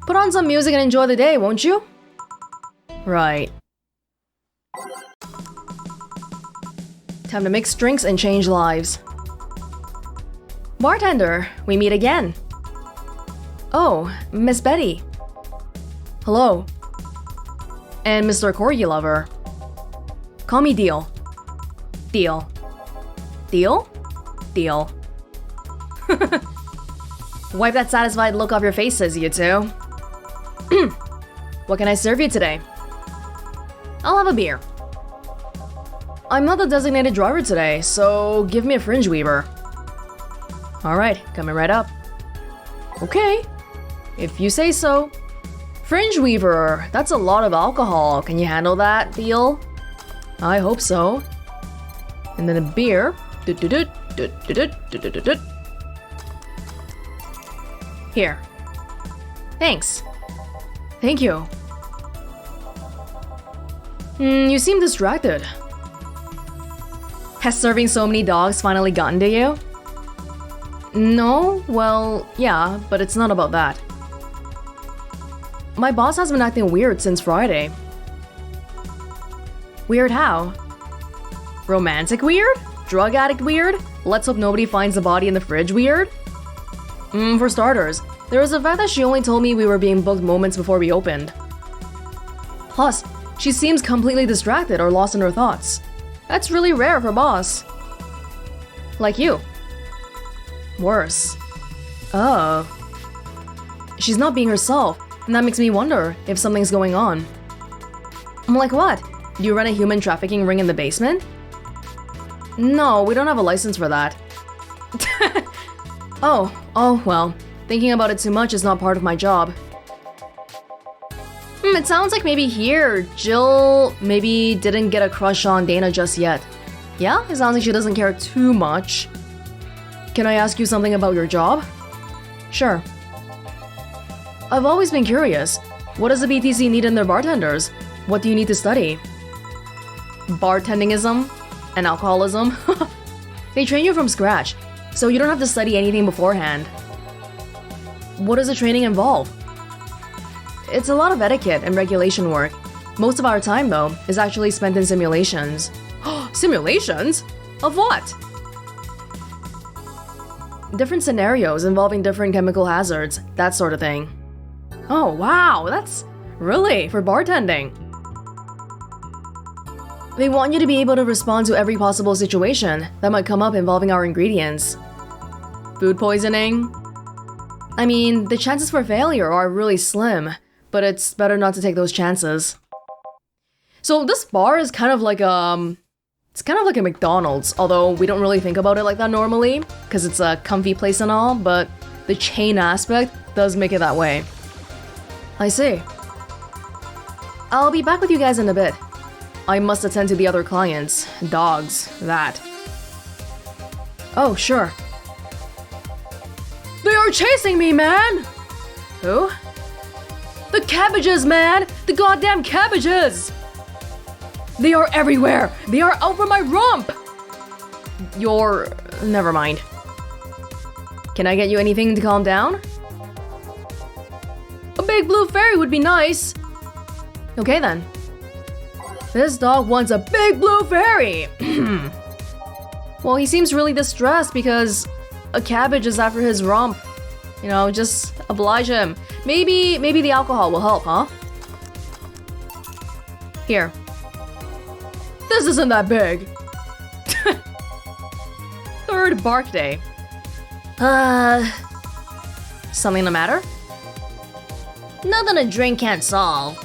Put on some music and enjoy the day, won't you? Right. Time to mix drinks and change lives. Bartender, we meet again. Oh, Miss Betty. Hello. And Mr. Corgi Lover. Call me Deal. Deal. Deal? Deal. Wipe that satisfied look off your faces, you two. What can I serve you today? I'll have a beer. I'm not the designated driver today, so give me a fringe weaver. Alright, coming right up. Okay, if you say so. Fringe weaver, that's a lot of alcohol. Can you handle that, Deal? I hope so. And then a beer. Here. Thanks. Thank you. You seem distracted. Has serving so many dogs finally gotten to you? No, well, yeah, but it's not about that. My boss has been acting weird since Friday. Weird how? Romantic weird? Drug addict weird? Let's hope nobody finds the body in the fridge weird? For starters, there was the fact that she only told me we were being booked moments before we opened. Plus, she seems completely distracted or lost in her thoughts. That's really rare for boss. Like you. Worse. Oh. She's not being herself, and that makes me wonder if something's going on. I'm like, what? Do you run a human trafficking ring in the basement? No, we don't have a license for that. Oh, well. Thinking about it too much is not part of my job. It sounds like maybe here, Jill maybe didn't get a crush on Dana just yet. Yeah, it sounds like she doesn't care too much. Can I ask you something about your job? Sure. I've always been curious. What does the BTC need in their bartenders? What do you need to study? Bartendingism? And alcoholism? They train you from scratch, so you don't have to study anything beforehand. What does the training involve? It's a lot of etiquette and regulation work. Most of our time, though, is actually spent in simulations. Simulations? Of what? Different scenarios involving different chemical hazards, that sort of thing. Oh, wow, that's really for bartending. They want you to be able to respond to every possible situation that might come up involving our ingredients. Food poisoning? I mean, the chances for failure are really slim, but it's better not to take those chances. So this bar is kind of like it's kind of like a McDonald's, although we don't really think about it like that normally, because it's a comfy place and all, but the chain aspect does make it that way. I see. I'll be back with you guys in a bit. I must attend to the other clients. Dogs, that. Oh, sure. They are chasing me, man! Who? The cabbages, man! The goddamn cabbages! They are everywhere! They are out for my rump! Never mind. Can I get you anything to calm down? A big blue fairy would be nice! Okay then. This dog wants a big blue fairy! Well, he seems really distressed because a cabbage is after his rump. You know, just oblige him. Maybe the alcohol will help, huh? Here. This isn't that big. Third bark day. Something the matter? Nothing a drink can't solve.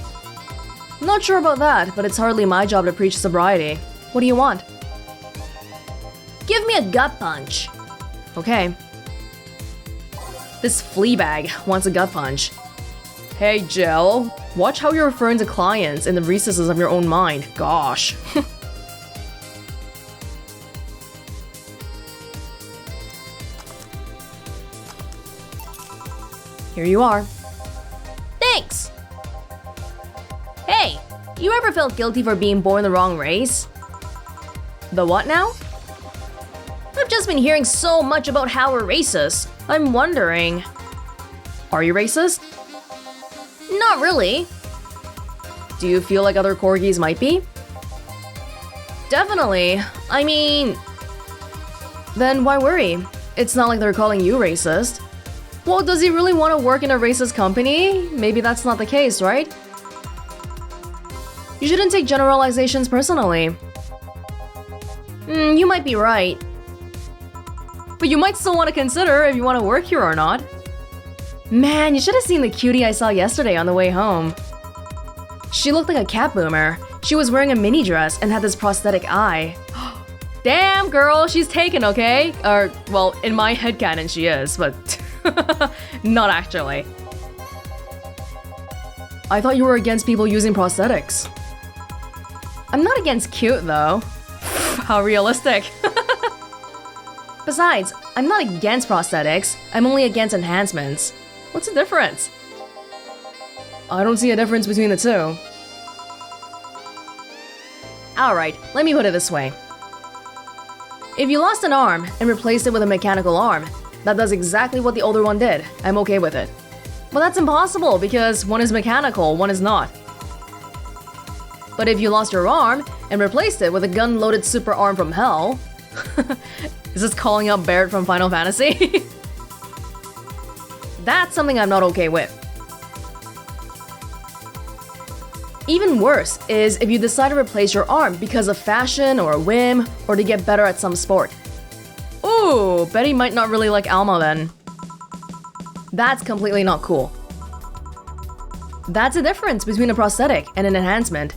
Not sure about that, but it's hardly my job to preach sobriety. What do you want? Give me a gut punch. Okay. This fleabag wants a gut punch. Hey, Jill. Watch how you're referring to clients in the recesses of your own mind. Gosh. Here you are. Thanks! Hey, you ever felt guilty for being born the wrong race? The what now? I've just been hearing so much about how we're racist. I'm wondering… Are you racist? Not really. Do you feel like other corgis might be? Definitely. I mean… Then why worry? It's not like they're calling you racist. Well, does he really want to work in a racist company? Maybe that's not the case, right? You shouldn't take generalizations personally. You might be right. But you might still want to consider if you want to work here or not. Man, you should have seen the cutie I saw yesterday on the way home. She looked like a cat boomer. She was wearing a mini dress and had this prosthetic eye. Damn, girl, she's taken, okay? Or, well, in my headcanon she is, but not actually. I thought you were against people using prosthetics. I'm not against cute, though. How realistic. Besides, I'm not against prosthetics. I'm only against enhancements. What's the difference? I don't see a difference between the two. Alright, let me put it this way. If you lost an arm and replaced it with a mechanical arm, that does exactly what the older one did. I'm okay with it. But that's impossible because one is mechanical, one is not. But if you lost your arm and replaced it with a gun-loaded super arm from hell… Is this calling out Barrett from Final Fantasy? That's something I'm not okay with. Even worse is if you decide to replace your arm because of fashion or a whim or to get better at some sport. Ooh, Betty might not really like Alma then. That's completely not cool. That's the difference between a prosthetic and an enhancement.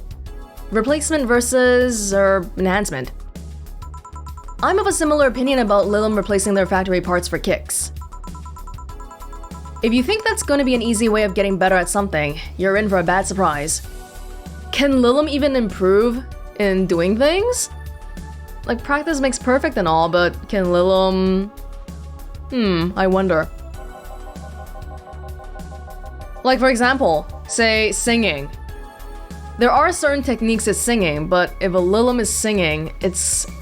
Replacement versus… enhancement. I'm of a similar opinion about Lilim replacing their factory parts for kicks. If you think that's going to be an easy way of getting better at something, you're in for a bad surprise. Can Lilim even improve in doing things? Like, practice makes perfect and all, but can Lilim… I wonder. Like, for example, say singing. There are certain techniques to singing, but if a Lilim is singing,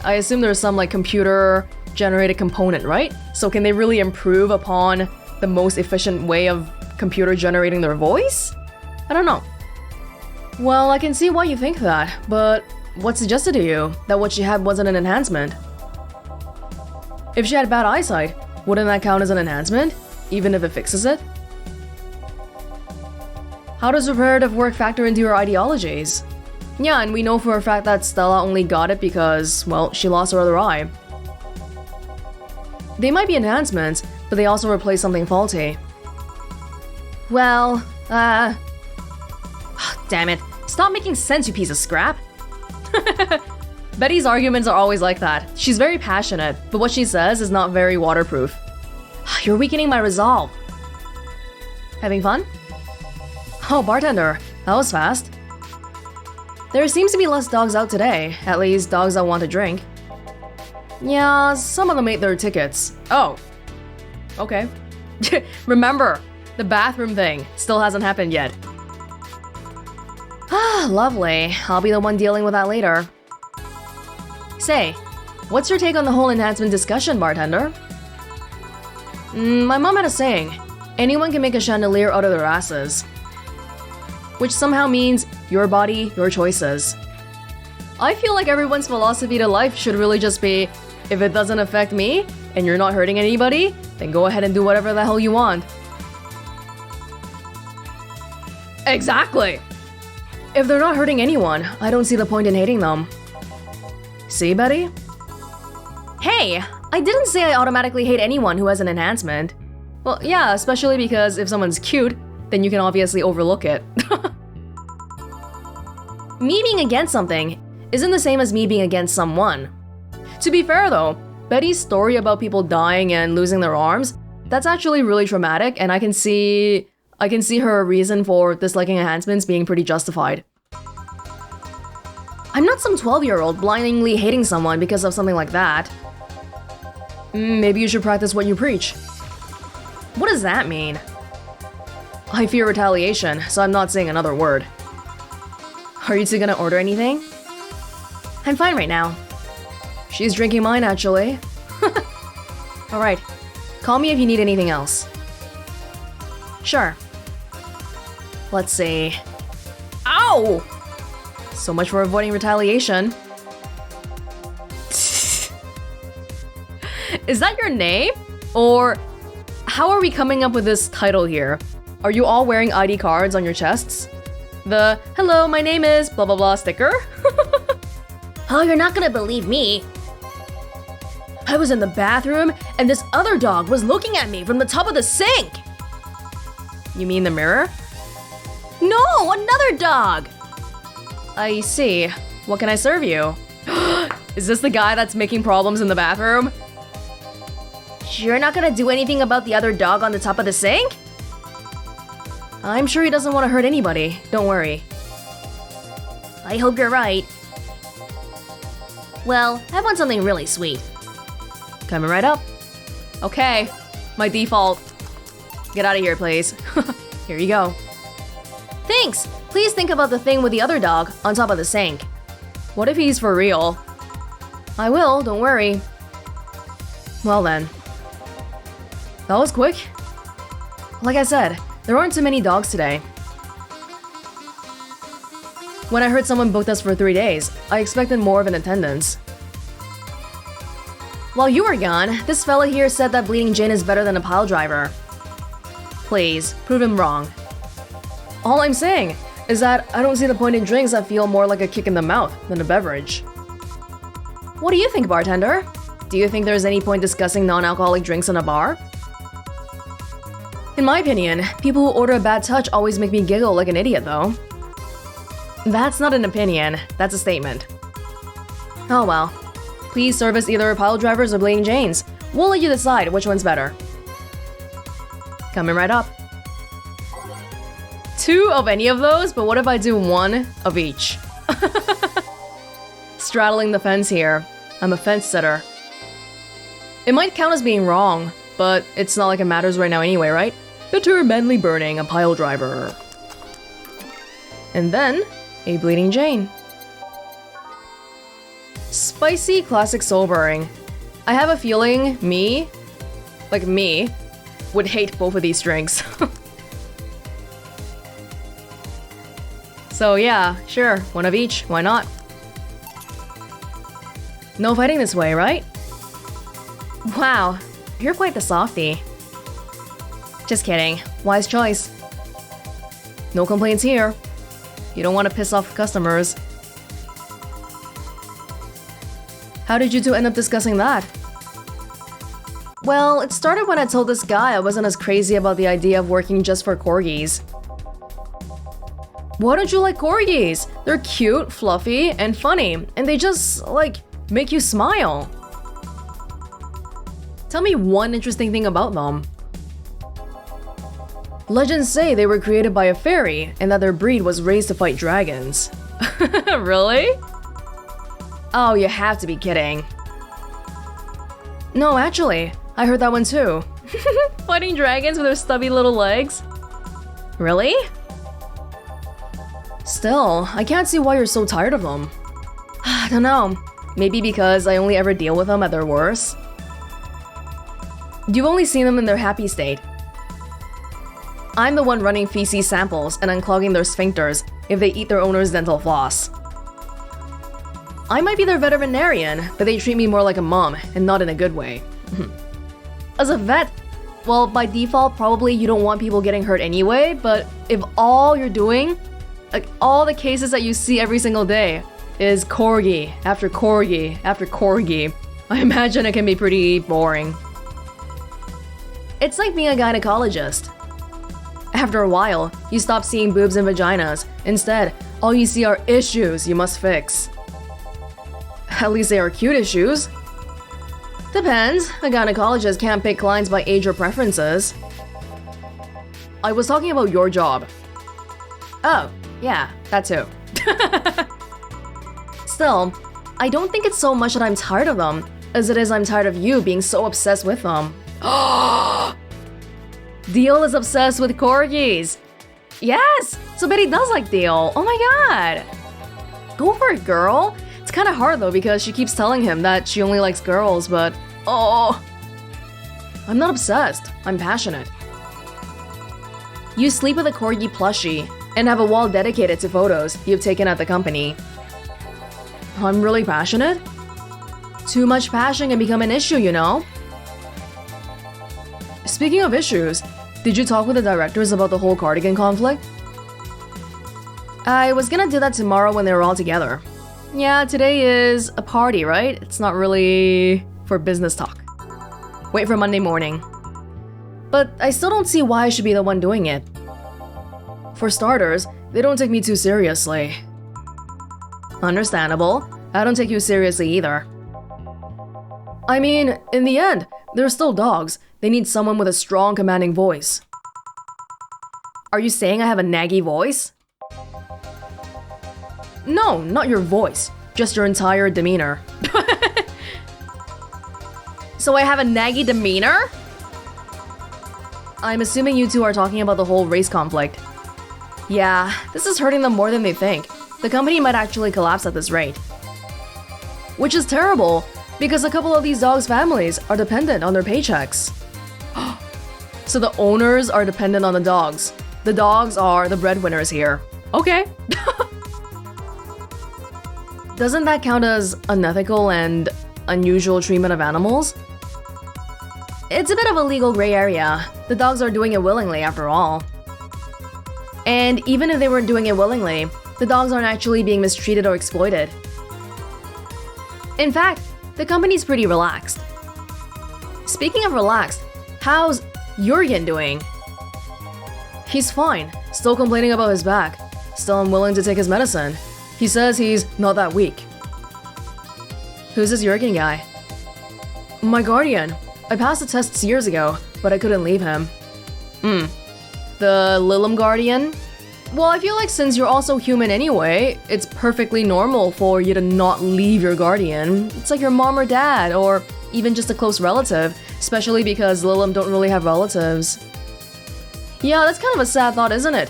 I assume there's some like computer-generated component, right? So can they really improve upon the most efficient way of computer generating their voice? I don't know. Well, I can see why you think that, but what suggested to you that what she had wasn't an enhancement? If she had bad eyesight, wouldn't that count as an enhancement, even if it fixes it? How does reparative work factor into your ideologies? Yeah, and we know for a fact that Stella only got it because, well, she lost her other eye. They might be enhancements, but they also replace something faulty. Well, damn it. Stop making sense, you piece of scrap. Betty's arguments are always like that. She's very passionate, but what she says is not very waterproof. You're weakening my resolve. Having fun? Oh, bartender. That was fast. There seems to be less dogs out today, at least dogs that want to drink. Yeah, some of them ate their tickets. Oh. Okay. Remember, the bathroom thing still hasn't happened yet. Ah, lovely. I'll be the one dealing with that later. Say, what's your take on the whole enhancement discussion, bartender? My mom had a saying, anyone can make a chandelier out of their asses. Which somehow means your body, your choices. I feel like everyone's philosophy to life should really just be, if it doesn't affect me, and you're not hurting anybody, then go ahead and do whatever the hell you want. Exactly! If they're not hurting anyone, I don't see the point in hating them. See, Betty? Hey, I didn't say I automatically hate anyone who has an enhancement. Well, yeah, especially because if someone's cute, then you can obviously overlook it. Me being against something isn't the same as me being against someone. To be fair though, Betty's story about people dying and losing their arms, that's actually really traumatic, and I can see her reason for disliking enhancements being pretty justified. I'm not some 12-year-old blindly hating someone because of something like that. Maybe you should practice what you preach. What does that mean? I fear retaliation, so I'm not saying another word. Are you two gonna order anything? I'm fine right now. She's drinking mine, actually. Alright, call me if you need anything else. Sure. Let's see. Ow! So much for avoiding retaliation. Is that your name? Or how are we coming up with this title here? Are you all wearing ID cards on your chests? The "Hello, my name is blah blah blah" sticker? Oh, you're not gonna believe me. I was in the bathroom and this other dog was looking at me from the top of the sink. You mean the mirror? No, another dog! I see. What can I serve you? Is this the guy that's making problems in the bathroom? You're not gonna do anything about the other dog on the top of the sink? I'm sure he doesn't want to hurt anybody. Don't worry. I hope you're right. Well, I want something really sweet. Coming right up. Okay, my default. Get out of here, please. Here you go. Thanks! Please think about the thing with the other dog on top of the sink. What if he's for real? I will, don't worry. Well then. That was quick. Like I said, there aren't too many dogs today. When I heard someone booked us for 3 days, I expected more of an attendance. While you were gone, this fella here said that Bleeding Jane is better than a pile driver. Please, prove him wrong. All I'm saying is that I don't see the point in drinks that feel more like a kick in the mouth than a beverage. What do you think, bartender? Do you think there's any point discussing non-alcoholic drinks in a bar? In my opinion, people who order a bad touch always make me giggle like an idiot, though. That's not an opinion, that's a statement. Oh well. Please service either pile drivers or Bleeding Janes. We'll let you decide which one's better. Coming right up. 2 of any of those, but what if I do 1 of each? Straddling the fence here. I'm a fence sitter. It might count as being wrong, but it's not like it matters right now anyway, right? Bitter, manly burning, a pile driver. And then, a Bleeding Jane. Spicy, classic sobering. I have a feeling me, would hate both of these drinks. So yeah, sure, 1 of each, why not? No fighting this way, right? Wow, you're quite the softie. Just kidding, wise choice. No complaints here. You don't want to piss off customers. How did you two end up discussing that? Well, it started when I told this guy I wasn't as crazy about the idea of working just for corgis. Why don't you like corgis? They're cute, fluffy, and funny, and they just, like, make you smile. Tell me one interesting thing about them. Legends say they were created by a fairy and that their breed was raised to fight dragons. Really? Oh, you have to be kidding. No, actually, I heard that one too. Fighting dragons with their stubby little legs? Really? Still, I can't see why you're so tired of them. I don't know. Maybe because I only ever deal with them at their worst. You've only seen them in their happy state. I'm the one running feces samples and unclogging their sphincters if they eat their owner's dental floss. I might be their veterinarian, but they treat me more like a mom, and not in a good way. As a vet, well, by default, probably you don't want people getting hurt anyway, but if all you're doing, like all the cases that you see every single day, is corgi after corgi after corgi, I imagine it can be pretty boring. It's like being a gynecologist. After a while, you stop seeing boobs and vaginas. Instead, All you see are issues you must fix. At least they are cute issues. Depends. A gynecologist can't pick clients by age or preferences. I was talking about your job. Oh, yeah, that too. Still, I don't think it's so much that I'm tired of them, as it is I'm tired of you being so obsessed with them. Deal is obsessed with corgis. Yes! So Betty does like Deal. Oh my god. Go for it, girl. It's kind of hard though because she keeps telling him that she only likes girls, but oh. I'm not obsessed. I'm passionate. You sleep with a corgi plushie and have a wall dedicated to photos you've taken at the company. I'm really passionate? Too much passion can become an issue, you know? Speaking of issues, did you talk with the directors about the whole cardigan conflict? I was gonna do that tomorrow when they were all together. Yeah, today is a party, right? It's not really for business talk. Wait for Monday morning. But I still don't see why I should be the one doing it. For starters, they don't take me too seriously. Understandable. I don't take you seriously either. I mean, in the end, they're still dogs. They need someone with a strong, commanding voice. Are you saying I have a naggy voice? No, not your voice. Just your entire demeanor. So I have a naggy demeanor? I'm assuming you two are talking about the whole race conflict. Yeah, this is hurting them more than they think. The company might actually collapse at this rate. Which is terrible, because a couple of these dogs' families are dependent on their paychecks. So the owners are dependent on the dogs. The dogs are the breadwinners here. Okay. Doesn't that count as unethical and unusual treatment of animals? It's a bit of a legal gray area. The dogs are doing it willingly after all. And even if they weren't doing it willingly, the dogs aren't actually being mistreated or exploited. In fact, the company's pretty relaxed. Speaking of relaxed, how's Jurgen doing? He's fine, still complaining about his back, still unwilling to take his medicine. He says he's not that weak. Who's this Jurgen guy? My guardian. I passed the tests years ago, but I couldn't leave him. The Lilim guardian? Well, I feel like since you're also human anyway, it's perfectly normal for you to not leave your guardian. It's like your mom or dad, or even just a close relative, especially because Lilim don't really have relatives. Yeah, that's kind of a sad thought, isn't it?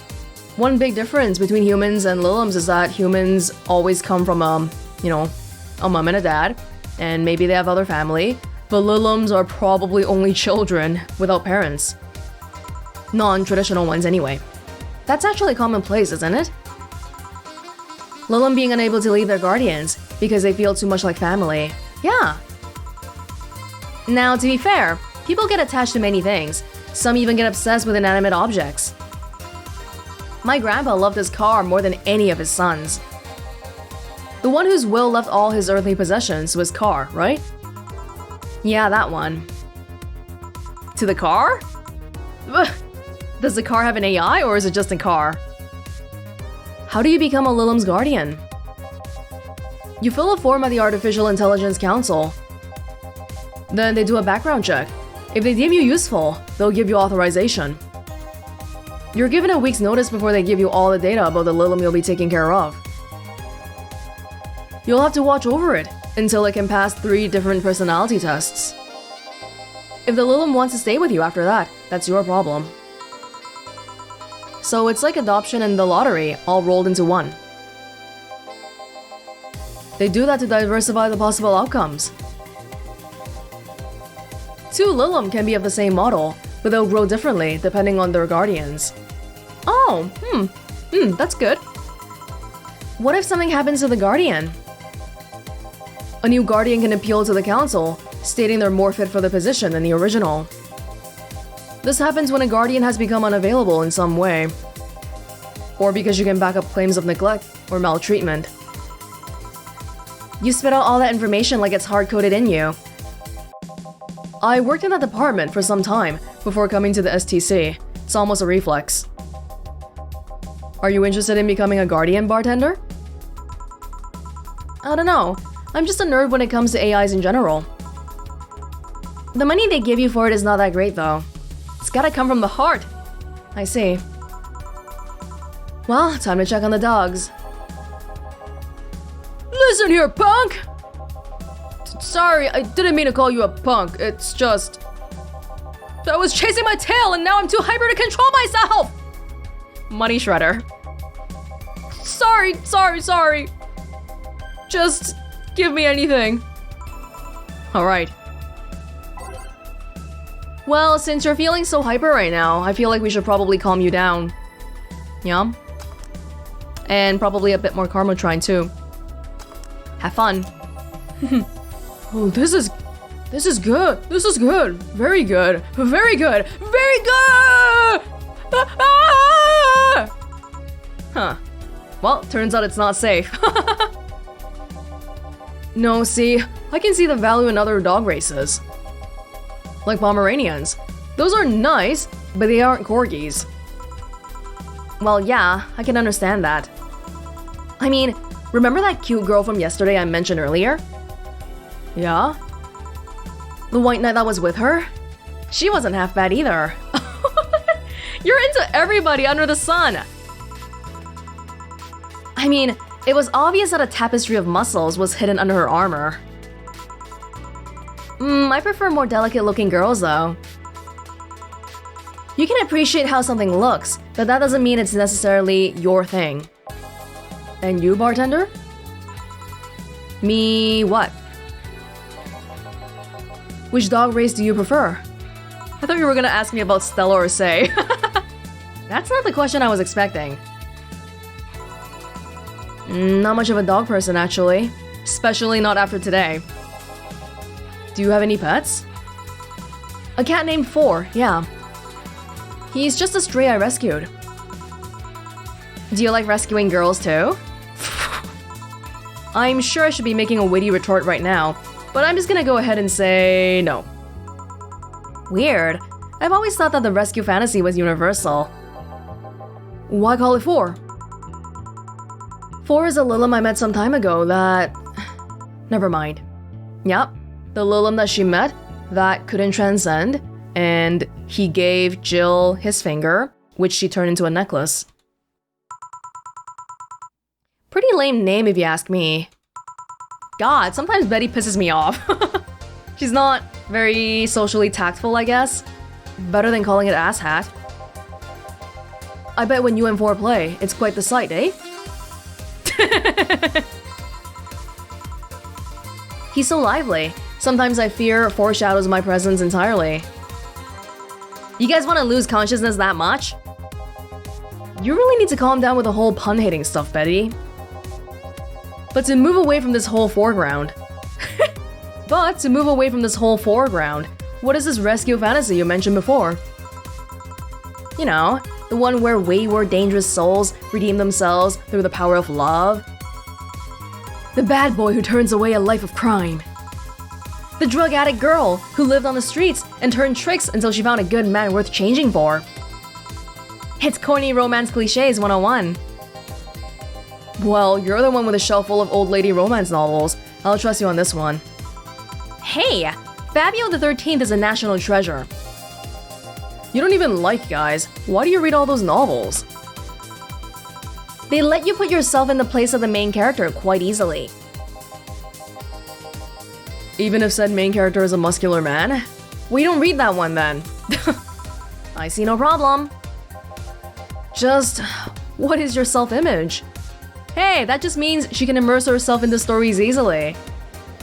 One big difference between humans and Lilims is that humans always come from a mom and a dad, and maybe they have other family, but Lilims are probably only children without parents. Non-traditional ones anyway. That's actually commonplace, isn't it? Lilim being unable to leave their guardians because they feel too much like family. Yeah. Now, to be fair, people get attached to many things. Some even get obsessed with inanimate objects. My grandpa loved his car more than any of his sons. The one whose will left all his earthly possessions to his car, right? Yeah, that one. To the car? Ugh. Does the car have an AI, or is it just a car? How do you become a Lilim's guardian? You fill a form at the Artificial Intelligence Council. Then they do a background check. If they deem you useful, they'll give you authorization. You're given a week's notice before they give you all the data about the Lilim you'll be taking care of. You'll have to watch over it until it can pass 3 different personality tests. If the Lilim wants to stay with you after that, that's your problem. So it's like adoption and the lottery all rolled into one. They do that to diversify the possible outcomes. 2 Lilim can be of the same model, but they'll grow differently depending on their guardians. Oh, that's good. What if something happens to the guardian? A new guardian can appeal to the council, stating they're more fit for the position than the original. This happens when a guardian has become unavailable in some way, or because you can back up claims of neglect or maltreatment. You spit out all that information like it's hard-coded in you. I worked in that department for some time before coming to the STC. It's almost a reflex. Are you interested in becoming a guardian bartender? I don't know. I'm just a nerd when it comes to AIs in general. The money they give you for it is not that great though. It's gotta come from the heart. I see. Well, time to check on the dogs. Listen here, punk! Sorry, I didn't mean to call you a punk. It's just... I was chasing my tail and now I'm too hyper to control myself! Money shredder. Sorry. Just give me anything. Alright. Well, since you're feeling so hyper right now, I feel like we should probably calm you down. Yeah? And probably a bit more Karmotrine too. Have fun. Oh, this is good. This is good. Very good. Very good. Very good! Ah! Huh. Well, turns out it's not safe. No, see, I can see the value in other dog races. Like Pomeranians. Those are nice, but they aren't corgis. Well, yeah, I can understand that. I mean, remember that cute girl from yesterday I mentioned earlier? Yeah? The white knight that was with her? She wasn't half bad either. You're into everybody under the sun! I mean, it was obvious that a tapestry of muscles was hidden under her armor. I prefer more delicate-looking girls, though. You can appreciate how something looks, but that doesn't mean it's necessarily your thing. And you, bartender? Me what? Which dog race do you prefer? I thought you were gonna ask me about Stella or Say. That's not the question I was expecting. Not much of a dog person, actually. Especially not after today. Do you have any pets? A cat named Four, yeah. He's just a stray I rescued. Do you like rescuing girls too? I'm sure I should be making a witty retort right now, but I'm just gonna go ahead and say no. Weird. I've always thought that the rescue fantasy was universal. Why call it Four? Four is a Lilim I met some time ago that... Never mind. Yep, the Lilim that she met that couldn't transcend, and he gave Jill his finger, which she turned into a necklace. Pretty lame name if you ask me. God, sometimes Betty pisses me off. She's not very socially tactful, I guess. Better than calling it asshat. I bet when you and Four play, it's quite the sight, eh? He's so lively. Sometimes I fear foreshadows my presence entirely. You guys want to lose consciousness that much? You really need to calm down with the whole pun-hating stuff, Betty. But to move away from this whole foreground. What is this rescue fantasy you mentioned before? You know, the one where wayward, dangerous souls redeem themselves through the power of love. The bad boy who turns away a life of crime. The drug addict girl who lived on the streets and turned tricks until she found a good man worth changing for. It's corny romance cliches 101. Well, you're the one with a shelf full of old lady romance novels. I'll trust you on this one. Hey, Fabio the 13th is a national treasure. You don't even like guys. Why do you read all those novels? They let you put yourself in the place of the main character quite easily. Even if said main character is a muscular man? We don't read that one then. I see no problem. Just, what is your self-image? Hey, that just means she can immerse herself into stories easily.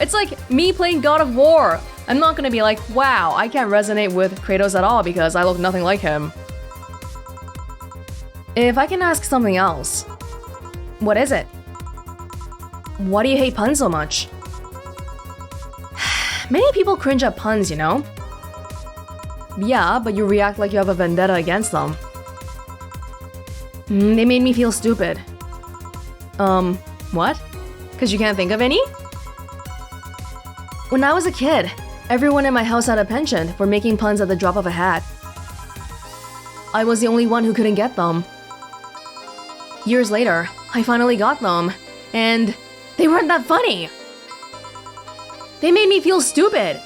It's like me playing God of War. I'm not gonna be like, wow, I can't resonate with Kratos at all because I look nothing like him. If I can ask something else. What is it? Why do you hate puns so much? Many people cringe at puns, you know? Yeah, but you react like you have a vendetta against them. They made me feel stupid. What? 'Cause you can't think of any? When I was a kid, everyone in my house had a penchant for making puns at the drop of a hat. I was the only one who couldn't get them. Years later, I finally got them, and they weren't that funny. They made me feel stupid.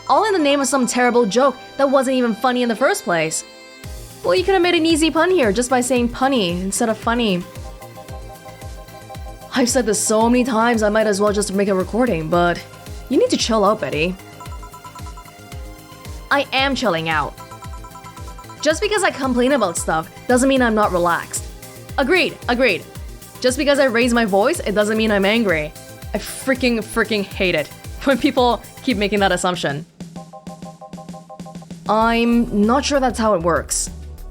All in the name of some terrible joke that wasn't even funny in the first place. Well, you could have made an easy pun here just by saying punny instead of funny. I've said this so many times I might as well just make a recording, but you need to chill out, Betty. I am chilling out. Just because I complain about stuff doesn't mean I'm not relaxed. Agreed. Just because I raise my voice, it doesn't mean I'm angry. I freaking hate it when people keep making that assumption. I'm not sure that's how it works.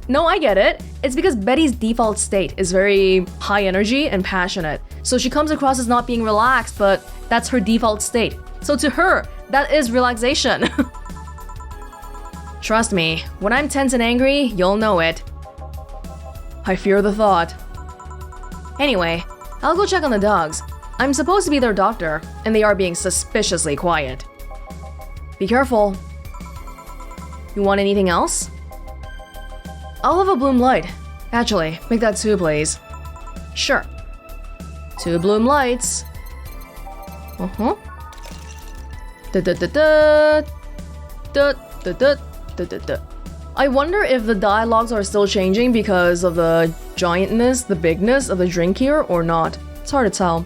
No, I get it. It's because Betty's default state is very high energy and passionate. So she comes across as not being relaxed, but that's her default state. So to her, that is relaxation. Trust me, when I'm tense and angry, you'll know it. I fear the thought. Anyway, I'll go check on the dogs. I'm supposed to be their doctor, and they are being suspiciously quiet. Be careful. You want anything else? I'll have a bloom light. Actually, make that 2, please. Sure. 2 bloom lights. Uh-huh. I wonder if the dialogues are still changing because of the giantness, the bigness of the drink here or not. It's hard to tell.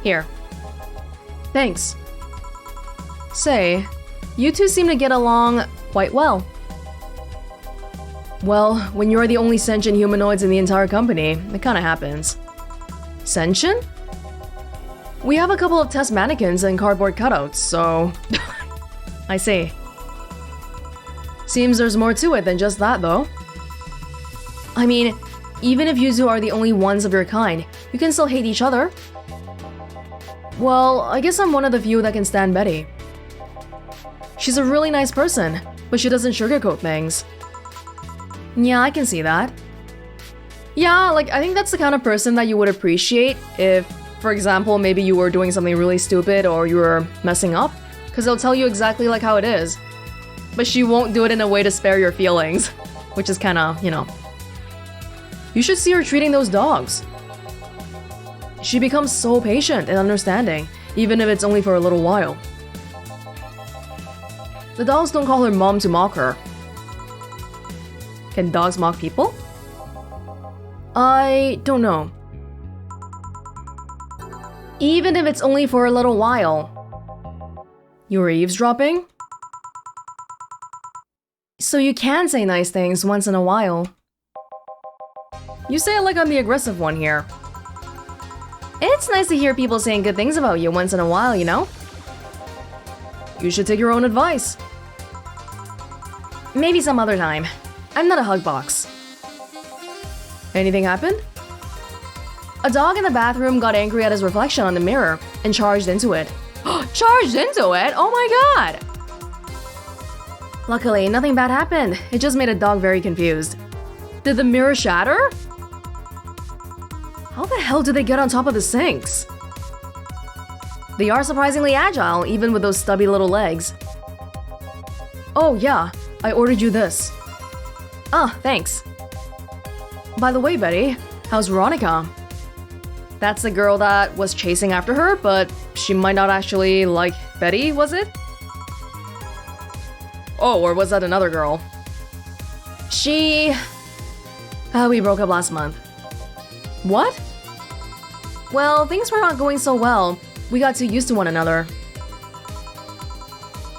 Here. Thanks. Say, you two seem to get along quite well. Well, when you're the only sentient humanoids in the entire company, it kinda happens. Sentient? We have a couple of test mannequins and cardboard cutouts, so... I see. Seems there's more to it than just that, though. I mean, even if you two are the only ones of your kind, you can still hate each other. Well, I guess I'm one of the few that can stand Betty. She's a really nice person, but she doesn't sugarcoat things. Yeah, I can see that. Yeah, like, I think that's the kind of person that you would appreciate if, for example, maybe you were doing something really stupid or you were messing up, because they'll tell you exactly like how it is. But she won't do it in a way to spare your feelings, which is kinda, you know. You should see her treating those dogs. She becomes so patient and understanding, even if it's only for a little while. The dogs don't call her mom to mock her. Can dogs mock people? I don't know. Even if it's only for a little while. You were eavesdropping? So you can say nice things once in a while. You say it like I'm the aggressive one here. It's nice to hear people saying good things about you once in a while, you know? You should take your own advice. Maybe some other time. I'm not a hug box. Anything happened? A dog in the bathroom got angry at his reflection on the mirror and charged into it. Charged into it? Oh my god! Luckily, nothing bad happened. It just made a dog very confused. Did the mirror shatter? How the hell did they get on top of the sinks? They are surprisingly agile, even with those stubby little legs. Oh yeah, I ordered you this. Ah, thanks. By the way, Betty, how's Veronica? That's the girl that was chasing after her, but she might not actually like Betty, was it? Oh, or was that another girl? We broke up last month. What? Well, things were not going so well. We got too used to one another.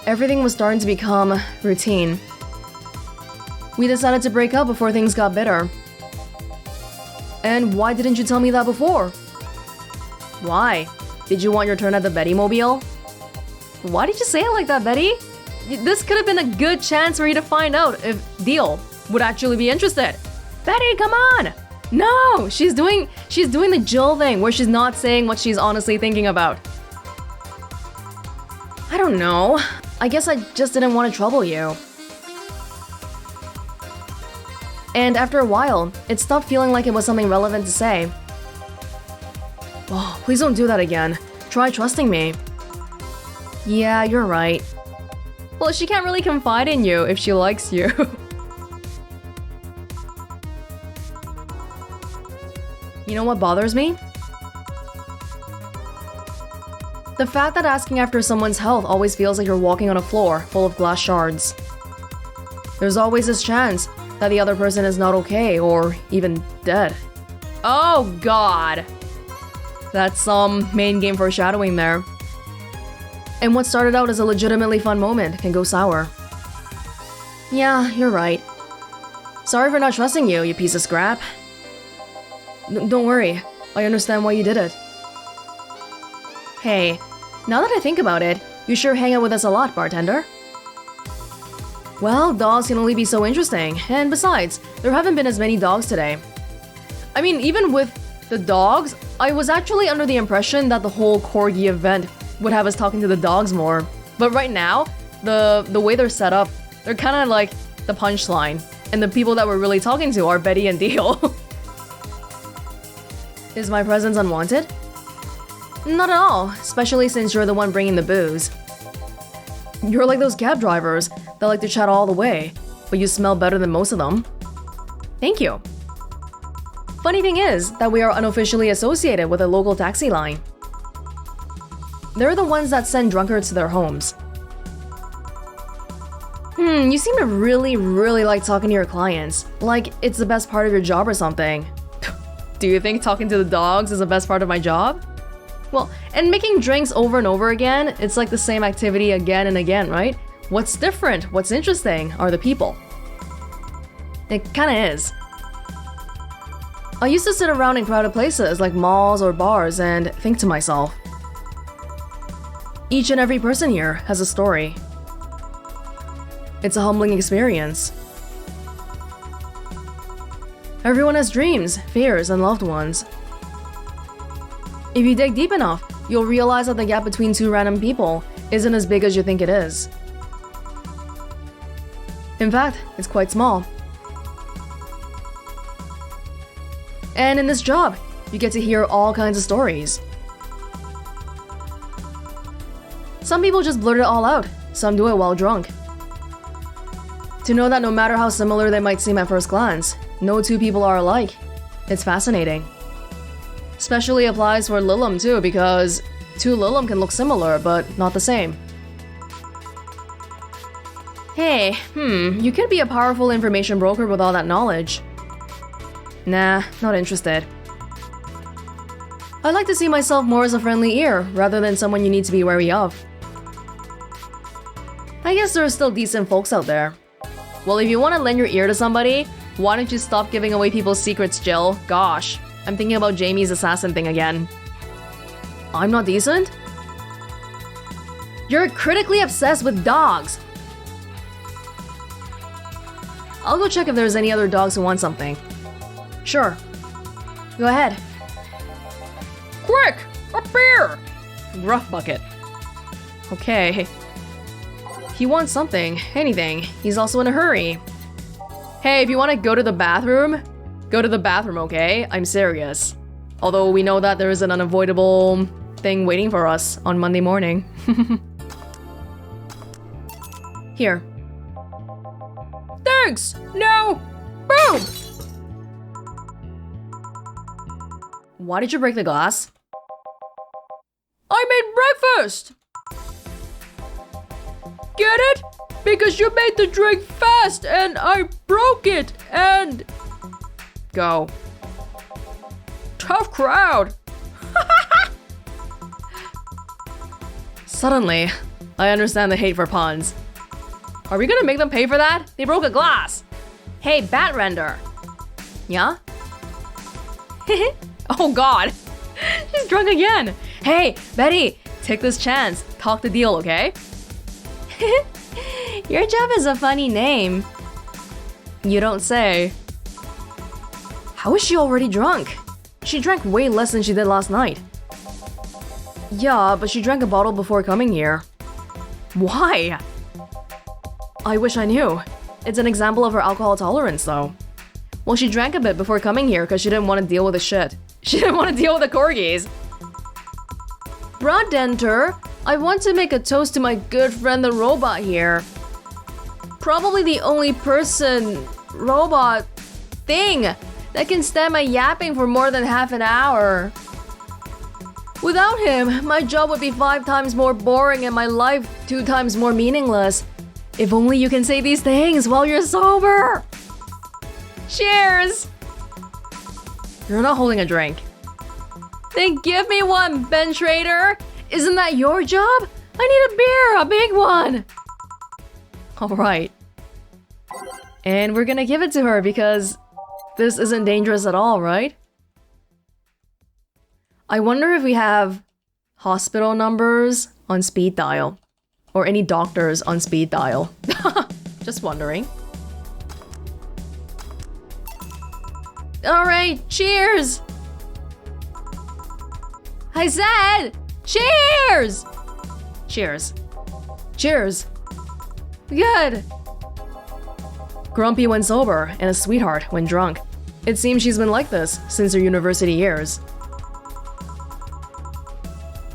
Everything was starting to become routine. We decided to break up before things got bitter. And why didn't you tell me that before? Why? Did you want your turn at the Betty Mobile? Why did you say it like that, Betty? This could have been a good chance for you to find out if Deal would actually be interested. Betty, come on! No! She's doing the Jill thing where she's not saying what she's honestly thinking about. I don't know. I guess I just didn't want to trouble you. And after a while, it stopped feeling like it was something relevant to say. Oh, Please don't do that again. Try trusting me. Yeah, you're right. Well, she can't really confide in you if she likes you. You know what bothers me? The fact that asking after someone's health always feels like you're walking on a floor full of glass shards. There's always this chance that the other person is not okay or even dead. Oh god! That's some main game foreshadowing there. And what started out as a legitimately fun moment can go sour. Yeah, you're right. Sorry for not trusting you, you piece of scrap. Don't worry, I understand why you did it. Hey, now that I think about it, you sure hang out with us a lot, bartender. Well, dogs can only be so interesting, and besides, there haven't been as many dogs today. I mean, even with the dogs, I was actually under the impression that the whole Corgi event would have us talking to the dogs more. But right now, the way they're set up, they're kind of like the punchline, and the people that we're really talking to are Betty and Deal. Is my presence unwanted? Not at all, especially since you're the one bringing the booze. You're like those cab drivers that like to chat all the way, but you smell better than most of them. Thank you. Funny thing is that we are unofficially associated with a local taxi line. They're the ones that send drunkards to their homes. You seem to really like talking to your clients, like it's the best part of your job or something. Do you think talking to the dogs is the best part of my job? Well, and making drinks over and over again, it's like the same activity again and again, right? What's different, what's interesting are the people. It kinda is. I used to sit around in crowded places like malls or bars and think to myself, each and every person here has a story. It's a humbling experience. Everyone has dreams, fears, and loved ones. If you dig deep enough, you'll realize that the gap between two random people isn't as big as you think it is. In fact, it's quite small. And in this job, you get to hear all kinds of stories. Some people just blurt it all out, some do it while drunk. To know that no matter how similar they might seem at first glance, no two people are alike, it's fascinating. Especially applies for Lilim too, because two Lilim can look similar, but not the same. Hey, you could be a powerful information broker with all that knowledge. Nah, not interested. I'd like to see myself more as a friendly ear, rather than someone you need to be wary of. I guess there are still decent folks out there. Well, if you want to lend your ear to somebody, why don't you stop giving away people's secrets, Jill? Gosh, I'm thinking about Jamie's assassin thing again. I'm not decent? You're critically obsessed with dogs. I'll go check if there's any other dogs who want something. Sure. Go ahead. Quick! A beer! Rough bucket. Okay. He wants something, anything. He's also in a hurry. Hey, if you want to go to the bathroom, okay? I'm serious. Although we know that there is an unavoidable thing waiting for us on Monday morning. Here. Thanks! No! Boom! Why did you break the glass? I made breakfast! Get it? Because you made the drink fast and I broke it and... Go. Tough crowd! Suddenly, I understand the hate for puns. Are we gonna make them pay for that? They broke a glass! Hey, Batrender! Yeah? Oh god! She's drunk again! Hey, Betty! Take this chance. Talk the deal, okay? Your job is a funny name. You don't say. How is she already drunk? She drank way less than she did last night. Yeah, but she drank a bottle before coming here. Why? I wish I knew. It's an example of her alcohol tolerance, though. Well, she drank a bit before coming here because she didn't want to deal with the shit. She didn't want to deal with the corgis. Bartender, I want to make a toast to my good friend the robot here. Probably the only person, robot, thing that can stand my yapping for more than half an hour. Without him, my job would be 5 times more boring and my life 2 times more meaningless. If only you can say these things while you're sober! Cheers! You're not holding a drink. Then give me one, bench raider! Isn't that your job? I need a beer, a big one! Alright. And we're gonna give it to her because this isn't dangerous at all, right? I wonder if we have hospital numbers on speed dial. Or any doctors on speed dial. Just wondering. Alright, cheers! I said, cheers! Cheers. Cheers. Good. Grumpy when sober and a sweetheart when drunk. It seems she's been like this since her university years.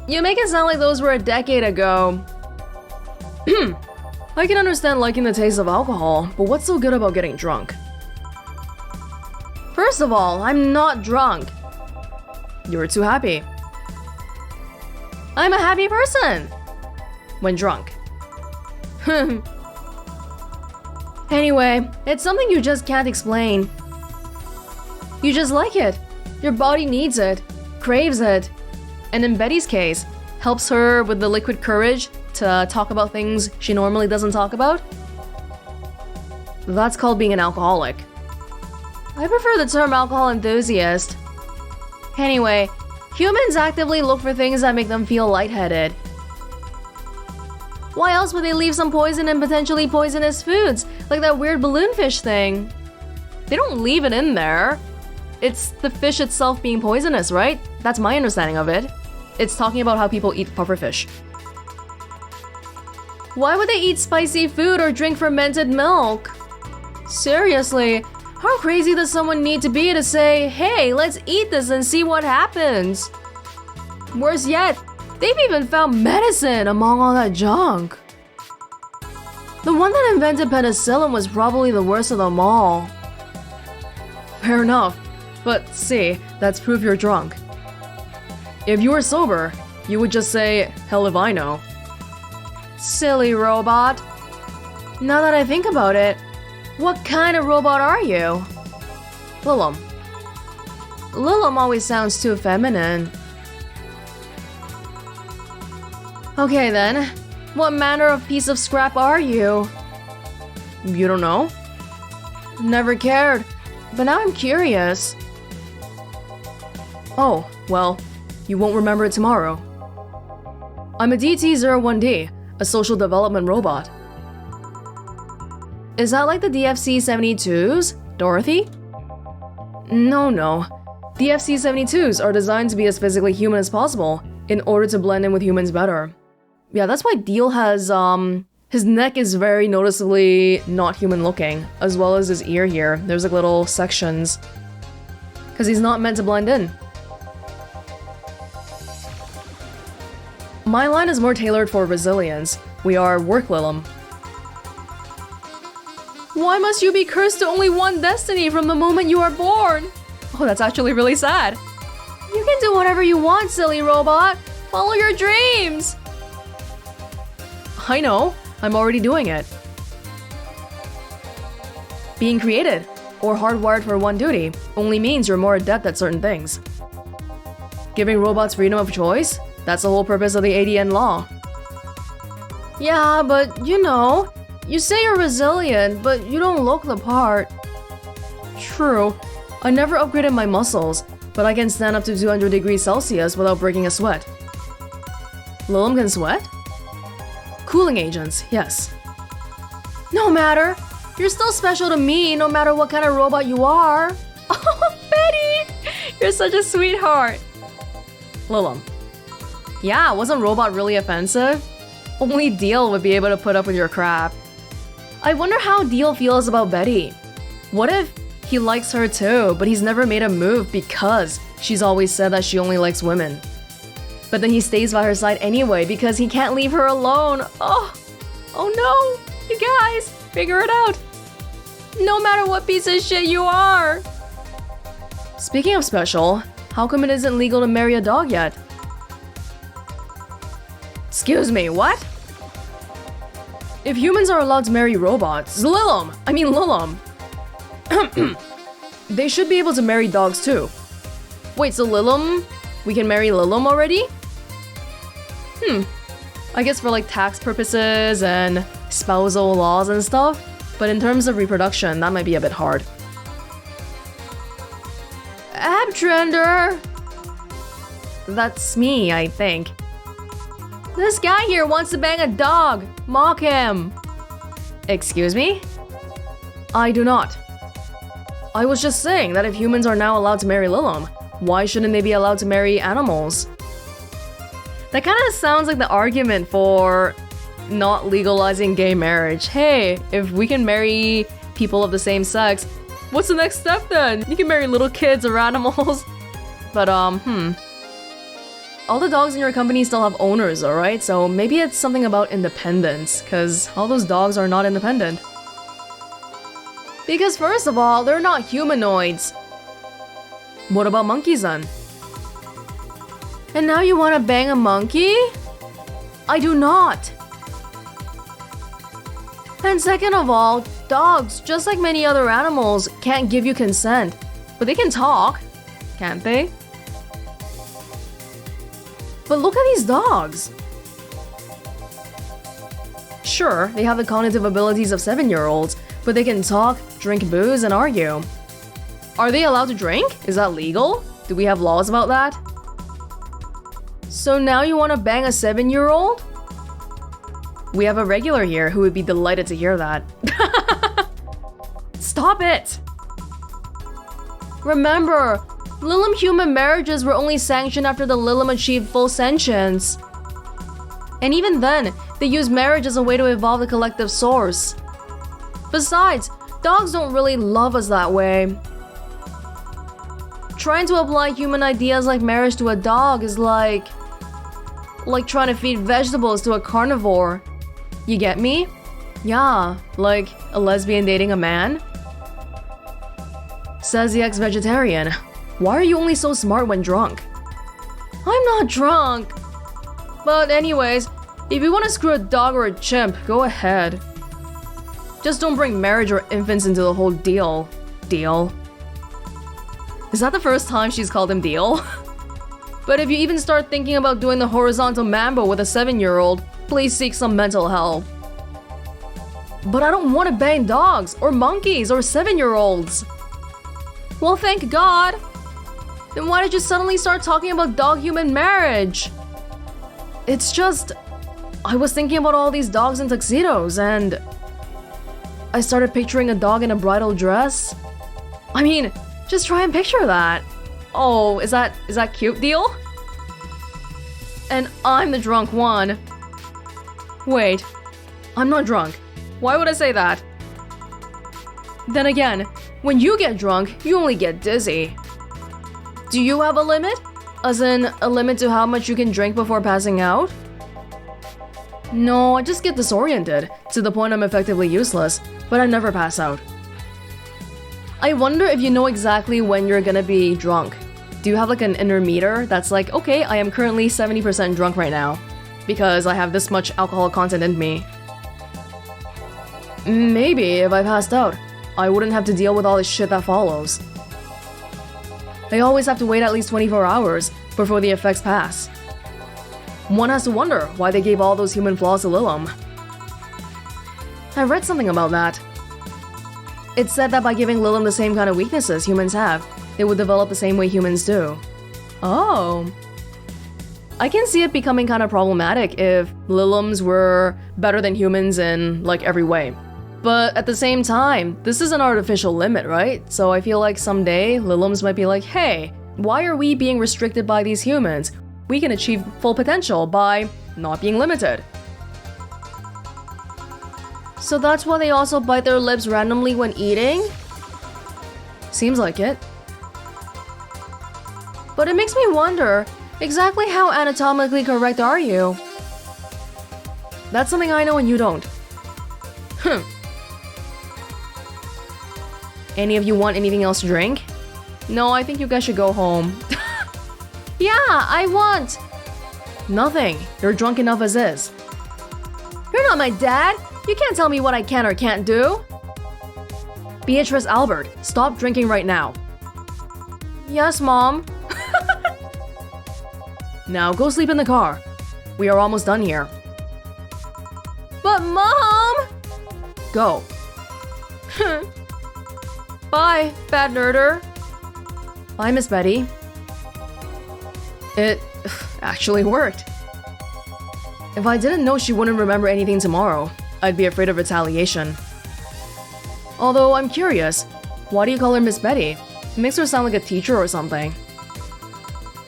You make it sound like those were a decade ago. I can understand liking the taste of alcohol, but what's so good about getting drunk? First of all, I'm not drunk. You're too happy. I'm a happy person. When drunk. Anyway, it's something you just can't explain. You just like it. Your body needs it, craves it. And in Betty's case, helps her with the liquid courage to talk about things she normally doesn't talk about. That's called being an alcoholic. I prefer the term alcohol enthusiast. Anyway, humans actively look for things that make them feel lightheaded. Why else would they leave some poison in potentially poisonous foods, like that weird balloonfish thing? They don't leave it in there. It's the fish itself being poisonous, right? That's my understanding of it. It's talking about how people eat pufferfish. Why would they eat spicy food or drink fermented milk? Seriously, how crazy does someone need to be to say, hey, let's eat this and see what happens? Worse yet, they've even found medicine among all that junk. The one that invented penicillin was probably the worst of them all. Fair enough, but see, that's proof you're drunk. If you were sober, you would just say, hell if I know. Silly robot. Now that I think about it, what kind of robot are you? Lilum. Lilum always sounds too feminine. Okay then, what manner of piece of scrap are you? You don't know? Never cared, but now I'm curious. Oh, well, you won't remember it tomorrow. I'm a DT-01D, a social development robot. Is that like the DFC-72s, Dorothy? No. DFC-72s are designed to be as physically human as possible in order to blend in with humans better. Yeah, that's why Deal has, his neck is very noticeably not human looking, as well as his ear here. There's like little sections. Because he's not meant to blend in. My line is more tailored for resilience. We are work Lilum. Why must you be cursed to only one destiny from the moment you are born? Oh, that's actually really sad. You can do whatever you want, silly robot. Follow your dreams. I know. I'm already doing it. Being created, or hardwired for one duty, only means you're more adept at certain things. Giving robots freedom of choice? That's the whole purpose of the ADN law. Yeah, but you know, you say you're resilient, but you don't look the part. True. I never upgraded my muscles, but I can stand up to 200 degrees Celsius without breaking a sweat. Lilum can sweat? Cooling agents, yes. No matter. You're still special to me, no matter what kind of robot you are. Oh, Betty! You're such a sweetheart. Lilum. Yeah, wasn't robot really offensive? Only Deal would be able to put up with your crap. I wonder how Deal feels about Betty. What if he likes her too, but he's never made a move because she's always said that she only likes women? But then he stays by her side anyway because he can't leave her alone. Oh no! You guys, figure it out! No matter what piece of shit you are! Speaking of special, how come it isn't legal to marry a dog yet? Excuse me, what? If humans are allowed to marry robots, Lilum! They should be able to marry dogs too. Wait, so Lilum? We can marry Lilum already? I guess for like tax purposes and spousal laws and stuff, but in terms of reproduction, that might be a bit hard. Abtrender! That's me, I think. This guy here wants to bang a dog! Mock him! Excuse me? I do not. I was just saying that if humans are now allowed to marry Lilum, why shouldn't they be allowed to marry animals? That kind of sounds like the argument for not legalizing gay marriage. Hey, if we can marry people of the same sex, what's the next step then? You can marry little kids or animals. But all the dogs in your company still have owners, alright? So maybe it's something about independence, because all those dogs are not independent. Because first of all, they're not humanoids. What about monkeys then? And now you want to bang a monkey? I do not. And second of all, dogs, just like many other animals, can't give you consent. But they can talk, can't they? But look at these dogs. Sure, they have the cognitive abilities of 7-year-olds, but they can talk, drink booze, and argue. Are they allowed to drink? Is that legal? Do we have laws about that? So now you want to bang a 7-year-old? We have a regular here who would be delighted to hear that. Stop it! Remember, Lilum human marriages were only sanctioned after the Lilum achieved full sentience. And even then, they used marriage as a way to evolve the collective source. Besides, dogs don't really love us that way. Trying to apply human ideas like marriage to a dog is like trying to feed vegetables to a carnivore. You get me? Yeah, like a lesbian dating a man? Says the ex-vegetarian. Why are you only so smart when drunk? I'm not drunk! But anyways, if you want to screw a dog or a chimp, go ahead. Just don't bring marriage or infants into the whole deal. Deal. Is that the first time she's called him Deal? But if you even start thinking about doing the horizontal mambo with a 7-year-old, please seek some mental help. But I don't want to bang dogs, or monkeys, or 7-year-olds. Well, thank God. Then why did you suddenly start talking about dog-human marriage? It's just, I was thinking about all these dogs in tuxedos, and I started picturing a dog in a bridal dress. I mean, just try and picture that. Oh, is that cute, Deal? And I'm the drunk one. Wait, I'm not drunk. Why would I say that? Then again, when you get drunk, you only get dizzy. Do you have a limit? As in, a limit to how much you can drink before passing out? No, I just get disoriented, to the point I'm effectively useless, but I never pass out. I wonder if you know exactly when you're gonna be drunk. Do you have like an inner meter that's like, okay, I am currently 70% drunk right now, because I have this much alcohol content in me. Maybe if I passed out, I wouldn't have to deal with all this shit that follows. I always have to wait at least 24 hours before the effects pass. One has to wonder why they gave all those human flaws to Lilum. I read something about that. It said that by giving Lilum the same kind of weaknesses humans have, they would develop the same way humans do. Oh. I can see it becoming kind of problematic if Lilums were better than humans in, like, every way. But at the same time, this is an artificial limit, right? So I feel like someday, Lilums might be like, hey, why are we being restricted by these humans? We can achieve full potential by not being limited. So that's why they also bite their lips randomly when eating? Seems like it. But it makes me wonder, Exactly how anatomically correct are you? That's something I know and you don't. Any of you want anything else to drink? No, I think you guys should go home. Yeah, I want... Nothing. You're drunk enough as is. You're not my dad. You can't tell me what I can or can't do. Beatrice Albert, stop drinking right now. Yes, Mom. Now go sleep in the car. We are almost done here. But Mom! Go. Bye, bad nerder. Bye, Miss Betty. It actually worked. If I didn't know she wouldn't remember anything tomorrow, I'd be afraid of retaliation. Although I'm curious, why do you call her Miss Betty? It makes her sound like a teacher or something.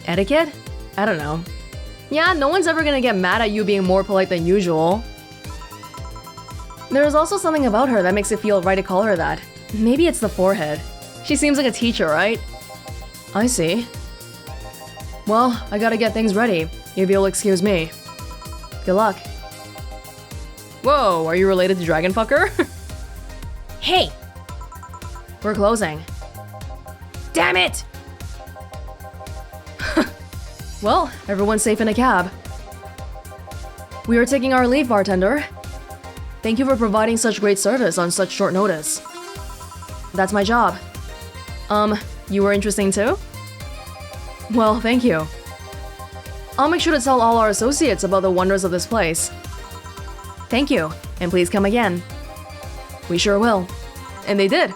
Etiquette? I don't know. Yeah, no one's ever gonna get mad at you being more polite than usual. There's also something about her that makes it feel right to call her that. Maybe it's the forehead. She seems like a teacher, right? I see. Well, I gotta get things ready, if you'll excuse me. Good luck. Whoa, are you related to Dragonfucker? Hey! We're closing. Damn it! Well, everyone's safe in a cab. We are taking our leave, bartender. Thank you for providing such great service on such short notice. That's my job. You were interesting too? Well, thank you. I'll make sure to tell all our associates about the wonders of this place. Thank you, and please come again. We sure will. And they did.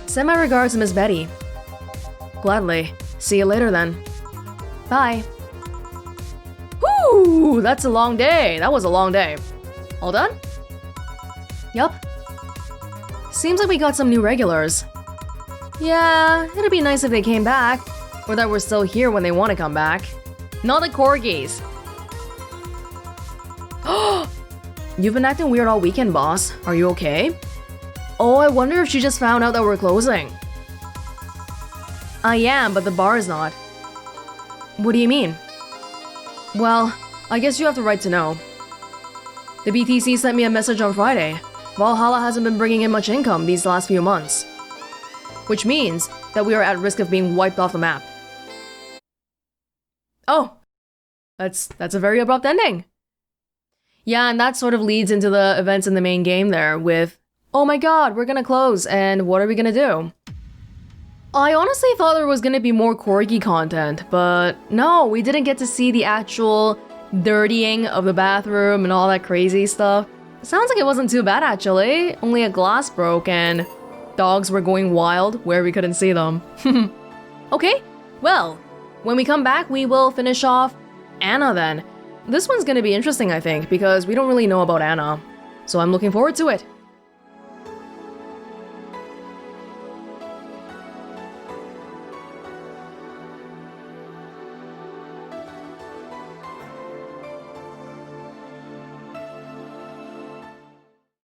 Send my regards to Miss Betty. Gladly. See you later then. Bye. Whoo! That's a long day. That was a long day. All done? Yup. Seems like we got some new regulars. Yeah, it'd be nice if they came back. Or that we're still here when they want to come back. Not the corgis. You've been acting weird all weekend, boss. Are you okay? Oh, I wonder if she just found out that we're closing. I am, but the bar is not. What do you mean? Well, I guess you have the right to know. The BTC sent me a message on Friday. Valhalla hasn't been bringing in much income these last few months. Which means that we are at risk of being wiped off the map. Oh, that's a very abrupt ending. Yeah, and that sort of leads into the events in the main game there with, oh my god, we're gonna close, and what are we gonna do? I honestly thought there was gonna be more corgi content, but no, we didn't get to see the actual dirtying of the bathroom and all that crazy stuff. Sounds like it wasn't too bad actually, only a glass broke and dogs were going wild where we couldn't see them. Okay, well, when we come back, we will finish off Anna then. This one's gonna be interesting, I think, because we don't really know about Anna. So I'm looking forward to it.